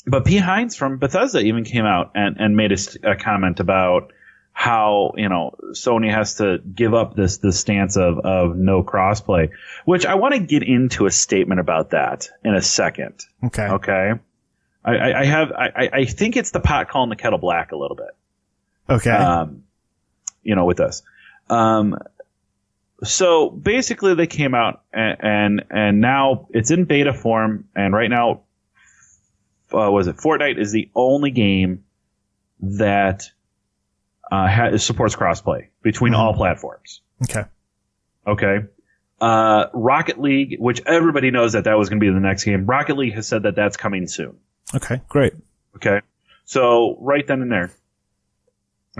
But Pete Hines from Bethesda even came out and made a comment about how, Sony has to give up this stance of no crossplay, which I want to get into a statement about that in a second. Okay. Okay. I think it's the pot calling the kettle black a little bit. Okay. With this. So basically they came out and now it's in beta form, and right now, Fortnite is the only game that supports crossplay between all platforms. Okay. Okay. Rocket League, which everybody knows that was going to be the next game. Rocket League has said that that's coming soon. Okay, great. Okay. So right then and there.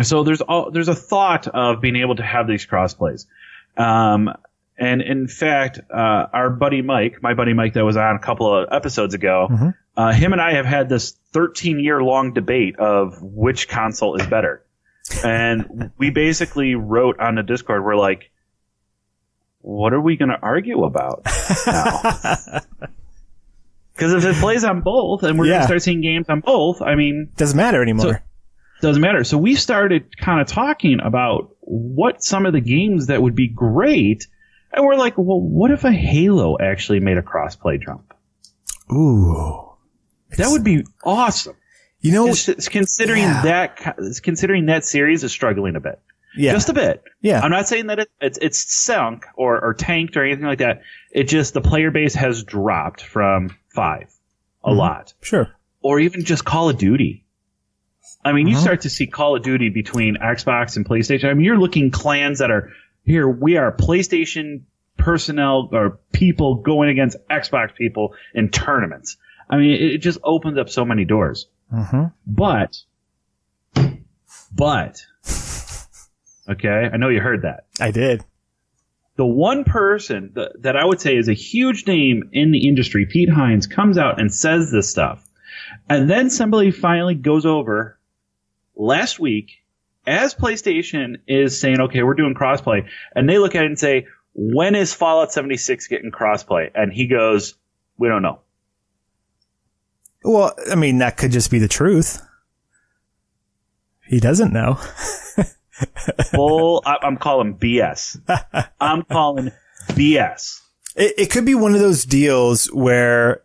So there's a thought of being able to have these crossplays. And in fact, my buddy Mike that was on a couple of episodes ago, him and I have had this 13-year-long debate of which console is better. And we basically wrote on the Discord, we're like, what are we going to argue about now? Because if it plays on both and we're going to start seeing games on both, I mean... Doesn't matter anymore. Doesn't matter. So we started kind of talking about what some of the games that would be great. And we're like, well, what if a Halo actually made a crossplay jump? Ooh. That would be awesome. Considering that series is struggling a bit. Yeah. Just a bit. Yeah. I'm not saying that it's sunk or tanked or anything like that. It just, the player base has dropped from 5 a lot. Sure. Or even just Call of Duty. I mean, you start to see Call of Duty between Xbox and PlayStation. I mean, you're looking clans that are here. We are PlayStation personnel or people going against Xbox people in tournaments. I mean, it just opens up so many doors. But, okay, I know you heard that. I did. The one person that I would say is a huge name in the industry, Pete Hines, comes out and says this stuff. And then somebody finally goes over last week as PlayStation is saying, okay, we're doing crossplay. And they look at it and say, when is Fallout 76 getting crossplay? And he goes, we don't know. Well, I mean, that could just be the truth. He doesn't know. I'm calling BS. I'm calling BS. It could be one of those deals where,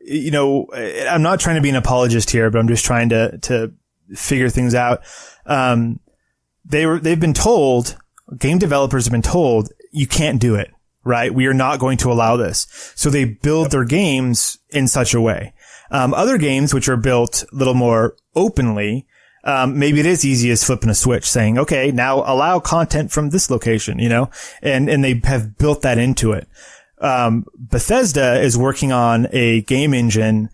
I'm not trying to be an apologist here, but I'm just trying to figure things out. They've been told, game developers have been told, you can't do it, right? We are not going to allow this. So they build their games in such a way. Other games which are built a little more openly, maybe it is easy as flipping a switch saying, okay, now allow content from this location, and they have built that into it. Bethesda is working on a game engine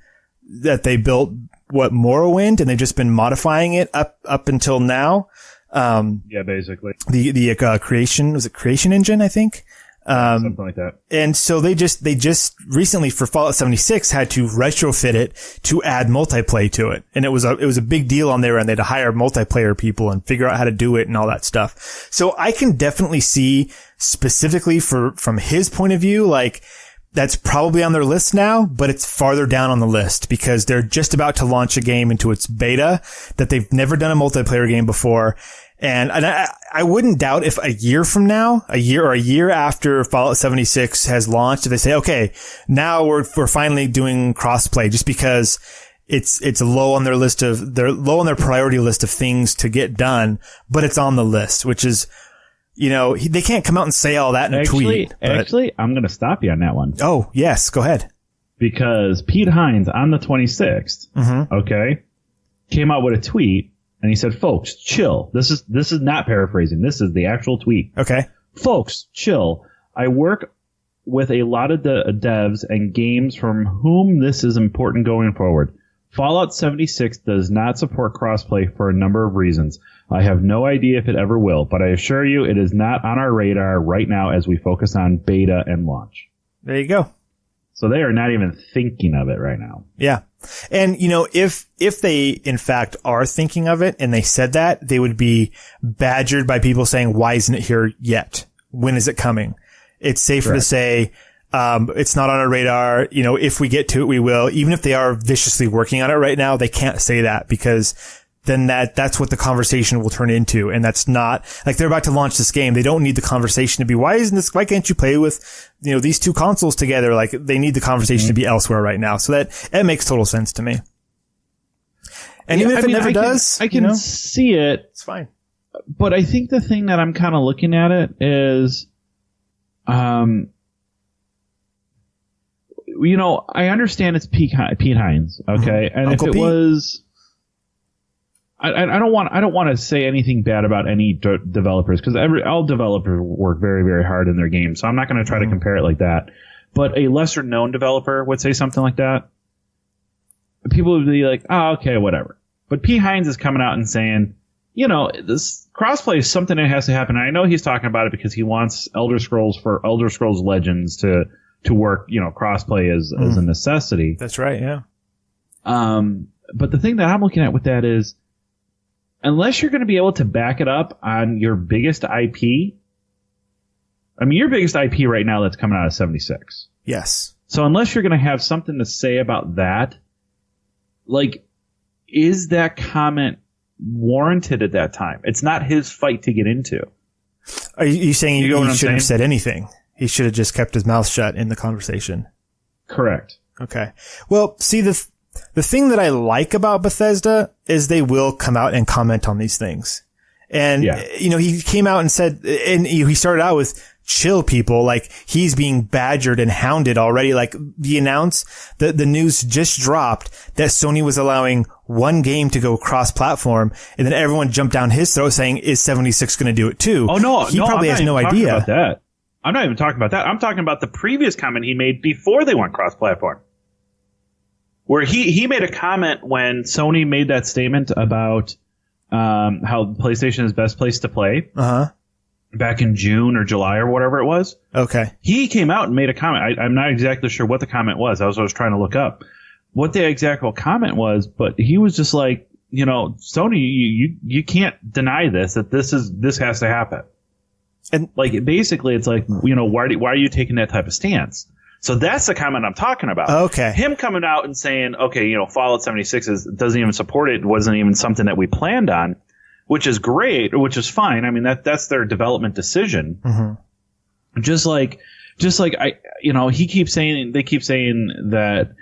that they built, Morrowind, and they've just been modifying it up until now. Basically. The Creation Engine, I think? Something like that. And so they just recently for Fallout 76 had to retrofit it to add multiplayer to it. And it was a big deal on there, and they had to hire multiplayer people and figure out how to do it and all that stuff. So I can definitely see specifically from his point of view, like that's probably on their list now, but it's farther down on the list because they're just about to launch a game into its beta that they've never done a multiplayer game before. And I wouldn't doubt if a year from now, a year after Fallout 76 has launched, if they say, okay, now we're finally doing crossplay, just because it's low on their priority list of things to get done, but it's on the list, which is, they can't come out and say all that in a tweet. Actually, I'm going to stop you on that one. Oh, yes, go ahead. Because Pete Hines on the 26th, okay, came out with a tweet. And he said, folks, chill. This is not paraphrasing. This is the actual tweet. Okay. Folks, chill. I work with a lot of the devs and games from whom this is important going forward. Fallout 76 does not support crossplay for a number of reasons. I have no idea if it ever will, but I assure you it is not on our radar right now as we focus on beta and launch. There you go. So they are not even thinking of it right now. Yeah. And, if they in fact are thinking of it and they said that, they would be badgered by people saying, why isn't it here yet? When is it coming? It's safer to say, It's not on our radar. You know, if we get to it, we will. Even if they are viciously working on it right now, they can't say that because then that's what the conversation will turn into. And that's not like they're about to launch this game. They don't need the conversation to be, why can't you play with, you know, these two consoles together? Like they need the conversation to be elsewhere right now. So that makes total sense to me. And even if it never does, I can see it. It's fine. But I think the thing that I'm kind of looking at it is, you know, I understand it's Pete Hines, okay, and Uncle if it Pete. was, I don't want to say anything bad about any developers because all developers work very, very hard in their games, so I'm not going to try to compare it like that. But a lesser known developer would say something like that. People would be like, oh, okay, whatever. But Pete Hines is coming out and saying, you know, this crossplay is something that has to happen. And I know he's talking about it because he wants Elder Scrolls Legends to work, you know, crossplay as a necessity. That's right, yeah. But the thing that I'm looking at with that is, unless you're going to be able to back it up on your biggest IP, I mean, your biggest IP right now that's coming out of 76. Yes. So unless you're going to have something to say about that, like, is that comment warranted at that time? It's not his fight to get into. Are you saying You know what he I'm shouldn't have saying? said anything? He should have just kept his mouth shut in the conversation. Correct. Okay. Well, see, the thing that I like about Bethesda is they will come out and comment on these things. And, you know, he came out and said, and he started out with, chill, people, like he's being badgered and hounded already. Like the news just dropped that Sony was allowing one game to go cross-platform, and then everyone jumped down his throat saying, is 76 going to do it too? Oh, no. He probably has no idea. About that. I'm not even talking about that. I'm talking about the previous comment he made before they went cross-platform. Where he made a comment when Sony made that statement about how PlayStation is the best place to play. Uh-huh. Back in June or July or whatever it was. Okay. He came out and made a comment. I'm not exactly sure what the comment was. I was trying to look up what the exact comment was, but he was just like, you know, Sony, you can't deny that this has to happen. And like, basically it's like, you know, why are you taking that type of stance? So that's the comment I'm talking about. Okay. Him coming out and saying, okay, you know, Fallout 76 doesn't even support it. It wasn't even something that we planned on. Which is great, which is fine. I mean, that's their development decision. Mm-hmm. Just like they keep saying that,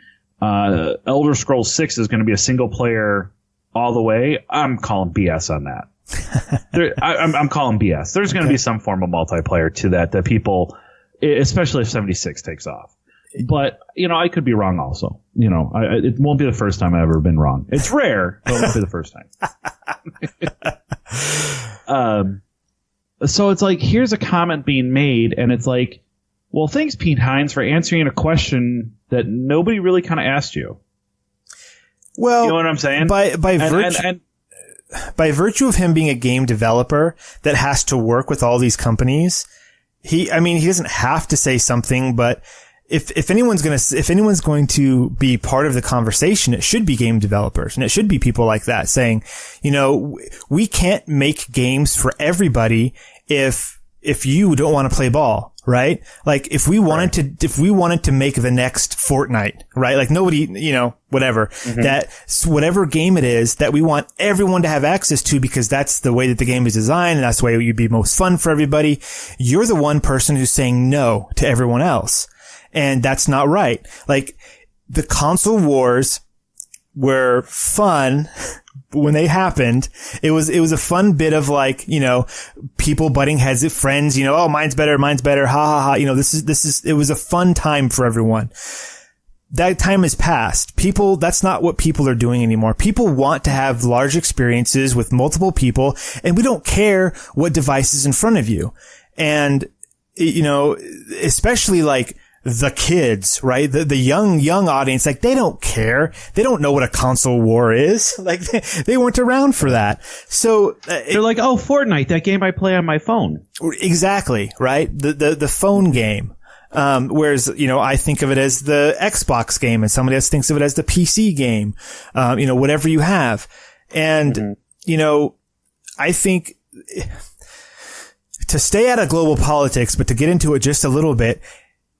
Elder Scrolls 6 is going to be a single player all the way. I'm calling BS on that. I'm calling BS. There's going to be some form of multiplayer to that people, especially if 76 takes off. But, you know, I could be wrong also. You know, it won't be the first time I've ever been wrong. It's rare, but it won't be the first time. So it's like, here's a comment being made, and it's like, well, thanks, Pete Hines, for answering a question that nobody really kind of asked you. Well, you know what I'm saying? By virtue of him being a game developer that has to work with all these companies, he doesn't have to say something, but if anyone's going to be part of the conversation, it should be game developers, and it should be people like that saying, you know, we can't make games for everybody if you don't want to play ball, right? Like if we wanted to make the next Fortnite, right? Like nobody, you know, whatever, whatever game it is that we want everyone to have access to because that's the way that the game is designed and that's the way it would be most fun for everybody. You're the one person who's saying no to everyone else. And that's not right. Like the console wars were fun when they happened. It was a fun bit of like, you know, people butting heads at friends, you know, oh, mine's better. Ha ha ha. You know, it was a fun time for everyone. That time has passed. That's not what people are doing anymore. People want to have large experiences with multiple people, and we don't care what device is in front of you. And, you know, especially like, the kids, right? The young audience, like they don't care. They don't know what a console war is. Like they weren't around for that. So they're like, oh, Fortnite, that game I play on my phone. Exactly, right? The phone game. Whereas, you know, I think of it as the Xbox game and somebody else thinks of it as the PC game. You know, whatever you have. And, you know, I think to stay out of global politics, but to get into it just a little bit,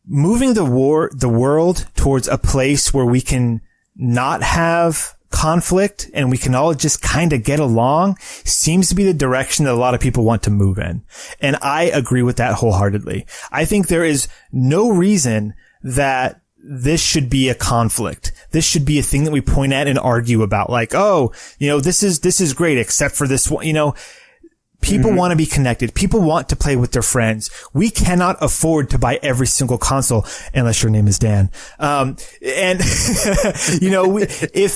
moving the world towards a place where we can not have conflict and we can all just kind of get along seems to be the direction that a lot of people want to move in. And I agree with that wholeheartedly. I think there is no reason that this should be a conflict. This should be a thing that we point at and argue about. Like, oh, this is great except for this one, People want to be connected. People want to play with their friends. We cannot afford to buy every single console unless your name is Dan.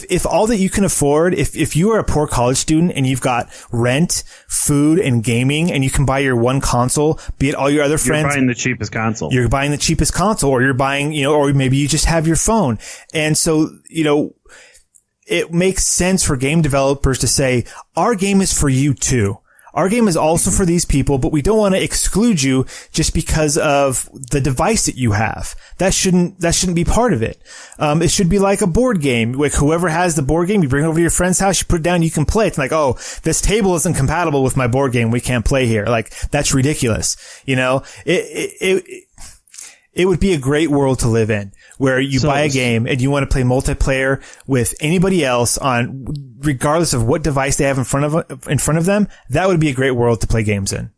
If all that you can afford, if you are a poor college student and you've got rent, food, and gaming, and you can buy your one console, be it all your other friends. You're buying the cheapest console. You're buying the cheapest console, or you're buying, or maybe you just have your phone. And so, it makes sense for game developers to say, our game is for you too. Our game is also for these people, but we don't want to exclude you just because of the device that you have. That shouldn't be part of it. It should be like a board game. Like whoever has the board game, you bring it over to your friend's house, you put it down, you can play. It's like, oh, this table isn't compatible with my board game. We can't play here. Like, that's ridiculous. It would be a great world to live in where you buy a game and you want to play multiplayer with anybody else on, regardless of what device they have in front of them. That would be a great world to play games in.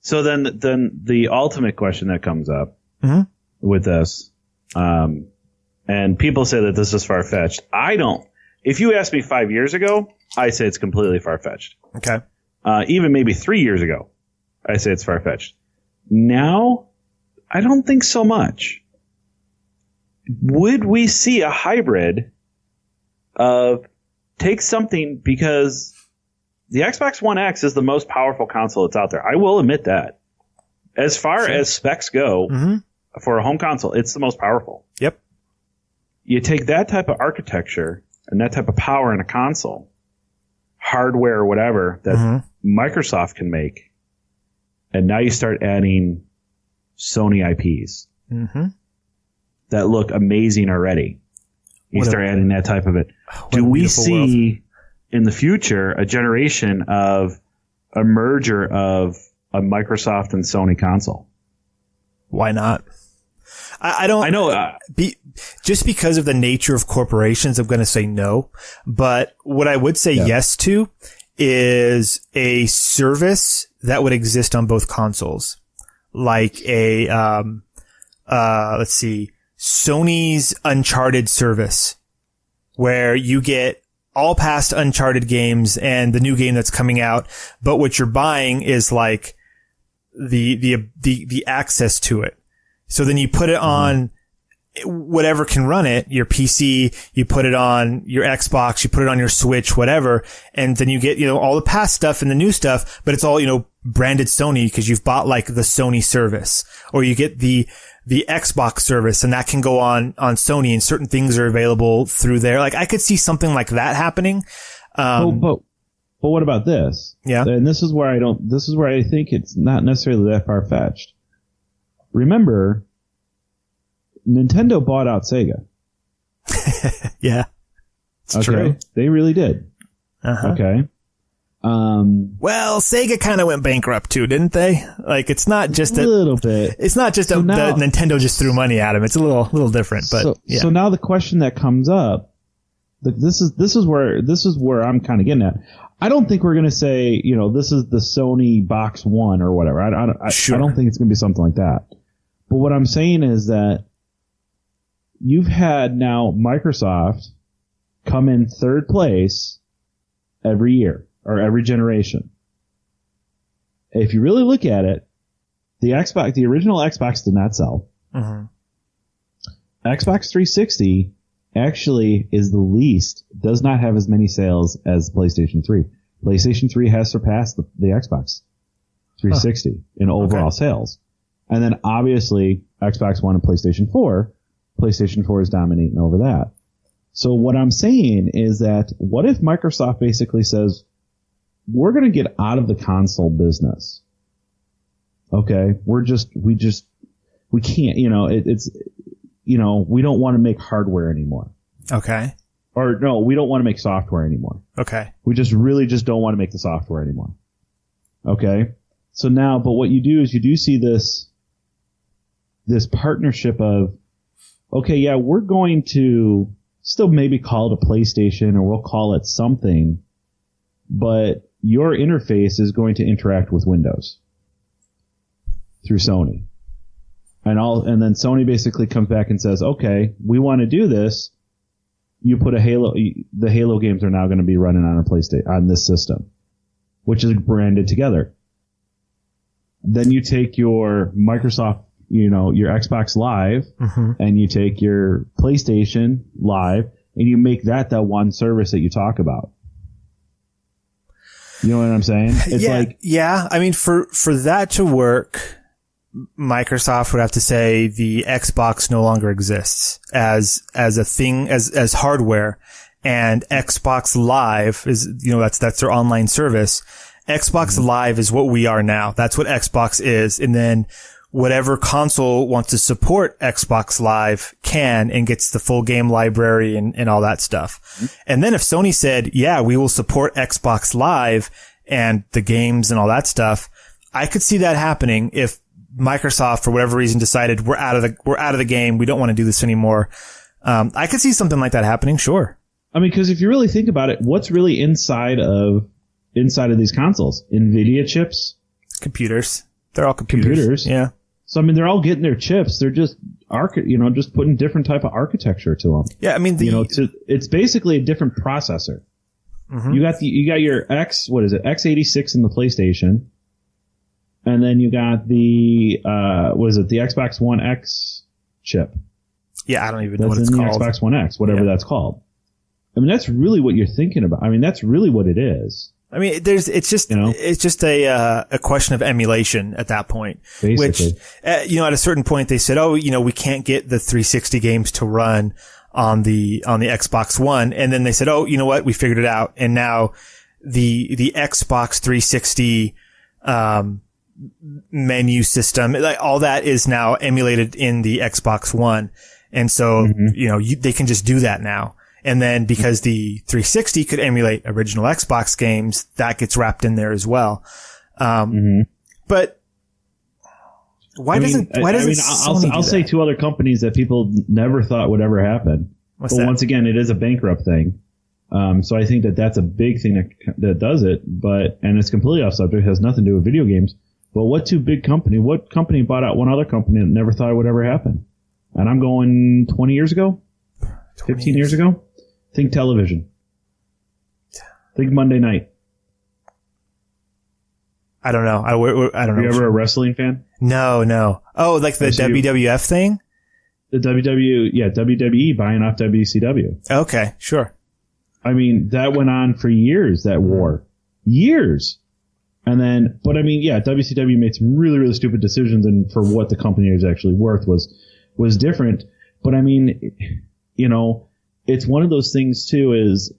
So then the ultimate question that comes up with this, and people say that this is far-fetched. If you asked me 5 years ago, I say it's completely far-fetched. Okay. Even maybe 3 years ago, I say it's far-fetched. Now, I don't think so much. Would we see a hybrid of take something, because the Xbox One X is the most powerful console that's out there. I will admit that. As far as specs go, for a home console, it's the most powerful. Yep. You take that type of architecture and that type of power in a console, hardware or whatever, that Microsoft can make, and now you start adding Sony IPs that look amazing already. You start adding that type of it. Do we see in the future a generation of a merger of a Microsoft and Sony console? Why not? I don't. I know. Just because of the nature of corporations, I'm going to say no. But what I would say yes to is a service that would exist on both consoles. Like a, let's see, Sony's Uncharted service, where you get all past Uncharted games and the new game that's coming out, but what you're buying is like the access to it. So then you put it on whatever can run it, your PC, you put it on your Xbox, you put it on your Switch, whatever, and then you get, all the past stuff and the new stuff, but it's all, branded Sony because you've bought like the Sony service, or you get the Xbox service and that can go on Sony and certain things are available through there. Like I could see something like that happening. But what about this? Yeah. And this is where I think it's not necessarily that far-fetched. Remember, Nintendo bought out Sega. Yeah. It's true. They really did. Okay. Well, Sega kind of went bankrupt too, didn't they? Like, it's not just a little bit. It's not just that Nintendo just threw money at them. It's a little different, but So now the question that comes up, this is where I'm kind of getting at. I don't think we're going to say, this is the Sony Box One or whatever. I don't think it's going to be something like that. But what I'm saying is that you've had now Microsoft come in third place every year or every generation. If you really look at it, the original Xbox did not sell. Xbox 360 actually is the least, does not have as many sales as PlayStation 3. PlayStation 3 has surpassed the Xbox 360 in overall sales. And then obviously Xbox One and PlayStation 4. PlayStation 4 is dominating over that. So what I'm saying is that what if Microsoft basically says, we're going to get out of the console business. Okay. We can't, we don't want to make hardware anymore. Okay. Or no, we don't want to make software anymore. Okay. We really don't want to make the software anymore. Okay. So now, but what you do is you do see this this partnership of, okay, yeah, we're going to still maybe call it a PlayStation, or we'll call it something, but your interface is going to interact with Windows through Sony. And then Sony basically comes back and says, okay, we want to do this. You put the Halo games are now going to be running on a PlayStation, on this system, which is branded together. Then you take your Microsoft, your Xbox Live, and you take your PlayStation Live, and you make that one service that you talk about. You know what I'm saying? It's yeah. I mean, for that to work, Microsoft would have to say the Xbox no longer exists as a thing, as hardware, and Xbox Live is, that's their online service. Xbox Live is what we are now. That's what Xbox is. And then whatever console wants to support Xbox Live can and gets the full game library and all that stuff. And then if Sony said, yeah, we will support Xbox Live and the games and all that stuff, I could see that happening if Microsoft, for whatever reason, decided we're out of the game. We don't want to do this anymore. I could see something like that happening. Sure. I mean, because if you really think about it, what's really inside of these consoles? NVIDIA chips, computers. They're all computers. Yeah. So I mean, they're all getting their chips. They're just just putting different type of architecture to them. Yeah. I mean, it's basically a different processor. You got your x86 in the PlayStation. And then you got the the Xbox One X chip. Yeah, I don't even know what it's called. The Xbox One X, whatever that's called. I mean, that's really what you're thinking about. I mean, that's really what it is. I mean, it's just a question of emulation at that point. Basically. Which, at a certain point they said, we can't get the 360 games to run on the Xbox One. And then they said, you know what? We figured it out. And now the Xbox 360, menu system, like all that is now emulated in the Xbox One. And so, they can just do that now. And then because the 360 could emulate original Xbox games, that gets wrapped in there as well. But I'll say two other companies that people never thought would ever happen. What's that? Once again, it is a bankrupt thing. So I think that's a big thing that does it, and it's completely off subject, has nothing to do with video games. But what company bought out one other company that never thought it would ever happen? And I'm going 20 years ago? 15 years ago? Think television. Think Monday night. I don't know. I don't know. Are you ever a wrestling fan? No. Oh, like the WWF thing? The WWE buying off WCW. Okay, sure. I mean, that went on for years, that war. Years. And then, but I mean, yeah, WCW made some really, really stupid decisions, and for what the company is actually worth was different. But I mean, it's one of those things too is,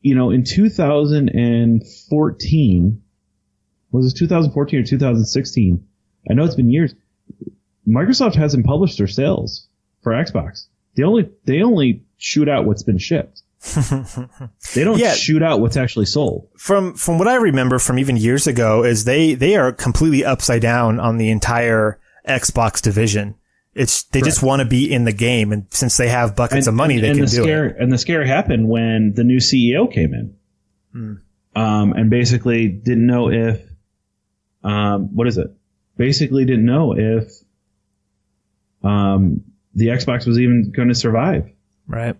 in 2014, was it 2014 or 2016? I know it's been years. Microsoft hasn't published their sales for Xbox. They only shoot out what's been shipped. They don't shoot out what's actually sold. From what I remember from even years ago is they are completely upside down on the entire Xbox division. They just want to be in the game, and since they have buckets of money, they can do it. And the scare happened when the new CEO came in, and basically didn't know if basically didn't know if the Xbox was even going to survive. Right.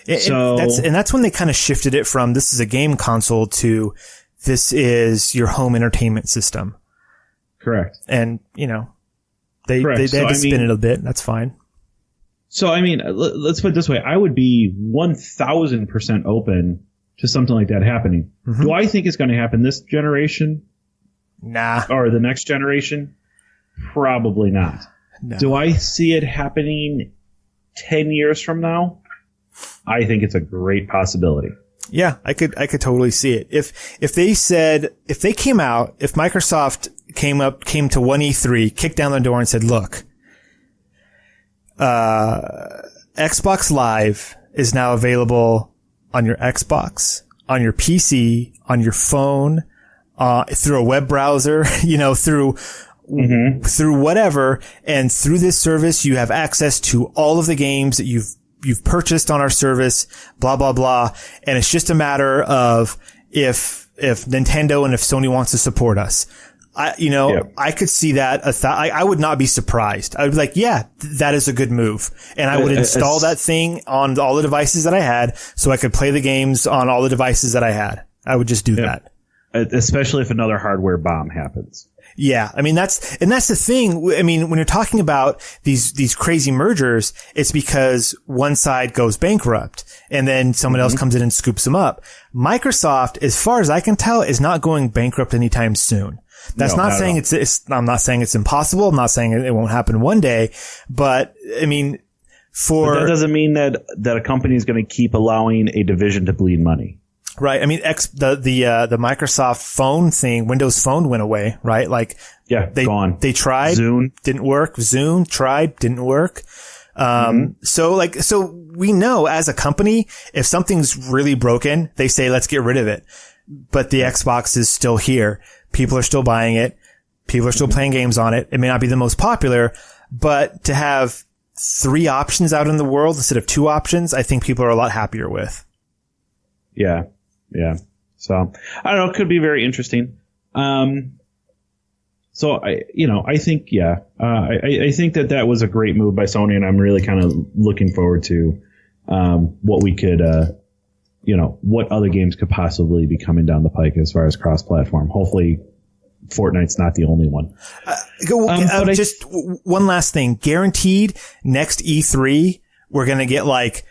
That's when they kind of shifted it from this is a game console to this is your home entertainment system. Correct. And, they had to spin it a bit. That's fine. So, I mean, let's put it this way. I would be 1,000% open to something like that happening. Mm-hmm. Do I think it's going to happen this generation? Nah. Or the next generation? Probably not. No. Do I see it happening 10 years from now? I think it's a great possibility. Yeah, I could totally see it. If Microsoft came to one E3, kicked down the door and said, look, Xbox Live is now available on your Xbox, on your PC, on your phone, through a web browser, through through whatever. And through this service, you have access to all of the games that you've purchased on our service, blah, blah, blah. And it's just a matter of if Nintendo and if Sony wants to support us. I could see that. I would not be surprised. I would be like, yeah, that is a good move. And I would install that thing on all the devices that I had so I could play the games on all the devices that I had. I would just do that. Especially if another hardware bomb happens. Yeah. I mean, that's the thing. I mean, when you're talking about these crazy mergers, it's because one side goes bankrupt and then someone else comes in and scoops them up. Microsoft, as far as I can tell, is not going bankrupt anytime soon. That's not saying I'm not saying it's impossible. I'm not saying it won't happen one day, but I mean, but that doesn't mean that a company is going to keep allowing a division to bleed money. Right. I mean, the Microsoft phone thing, Windows Phone went away, right? Like, gone. They tried, Zune didn't work. Zune tried, didn't work. So we know as a company, if something's really broken, they say, let's get rid of it. But the Xbox is still here. People are still buying it. People are still playing games on it. It may not be the most popular, but to have 3 options out in the world instead of 2 options, I think people are a lot happier with. Yeah. Yeah. So I don't know. It could be very interesting. So I think, I think that was a great move by Sony, and I'm really kind of looking forward to, what we could, what other games could possibly be coming down the pike as far as cross-platform. Hopefully Fortnite's not the only one. Just one last thing. Guaranteed next E3, we're going to get like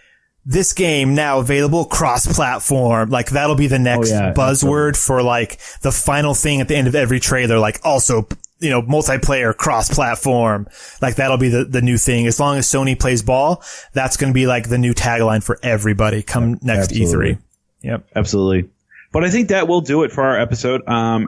this game now available cross-platform. Like that'll be the next buzzword for like the final thing at the end of every trailer. Like also, multiplayer cross-platform. Like that'll be the new thing. As long as Sony plays ball, that's going to be like the new tagline for everybody come next E3. Yep. Absolutely. But I think that will do it for our episode.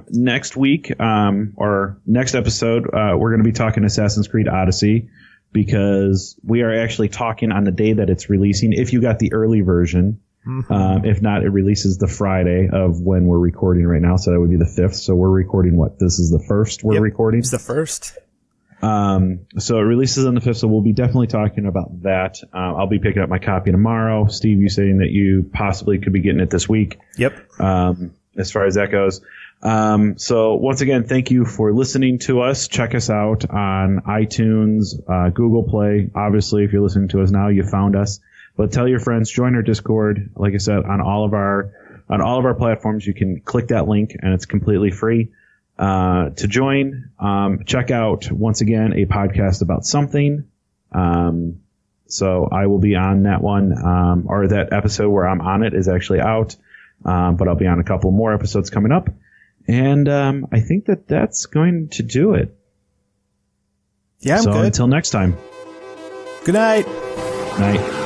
Next week, or next episode, we're going to be talking Assassin's Creed Odyssey, because we are actually talking on the day that it's releasing. If you got the early version, if not, it releases the Friday of when we're recording right now. So that would be the 5th. So we're recording this is the 1st we're recording. It's the 1st. So it releases on the 5th. So we'll be definitely talking about that. I'll be picking up my copy tomorrow. Steve, you saying that you possibly could be getting it this week. Yep. As far as that goes. So once again, thank you for listening to us. Check us out on iTunes, Google Play. Obviously, if you're listening to us now, you found us. But tell your friends, join our Discord. Like I said, on all of our platforms, you can click that link and it's completely free. To join, check out once again a podcast about something. So I will be on that one, or that episode where I'm on it is actually out. But I'll be on a couple more episodes coming up. And I think that's going to do it. Yeah, I'm good. Until next time. Good night. Night.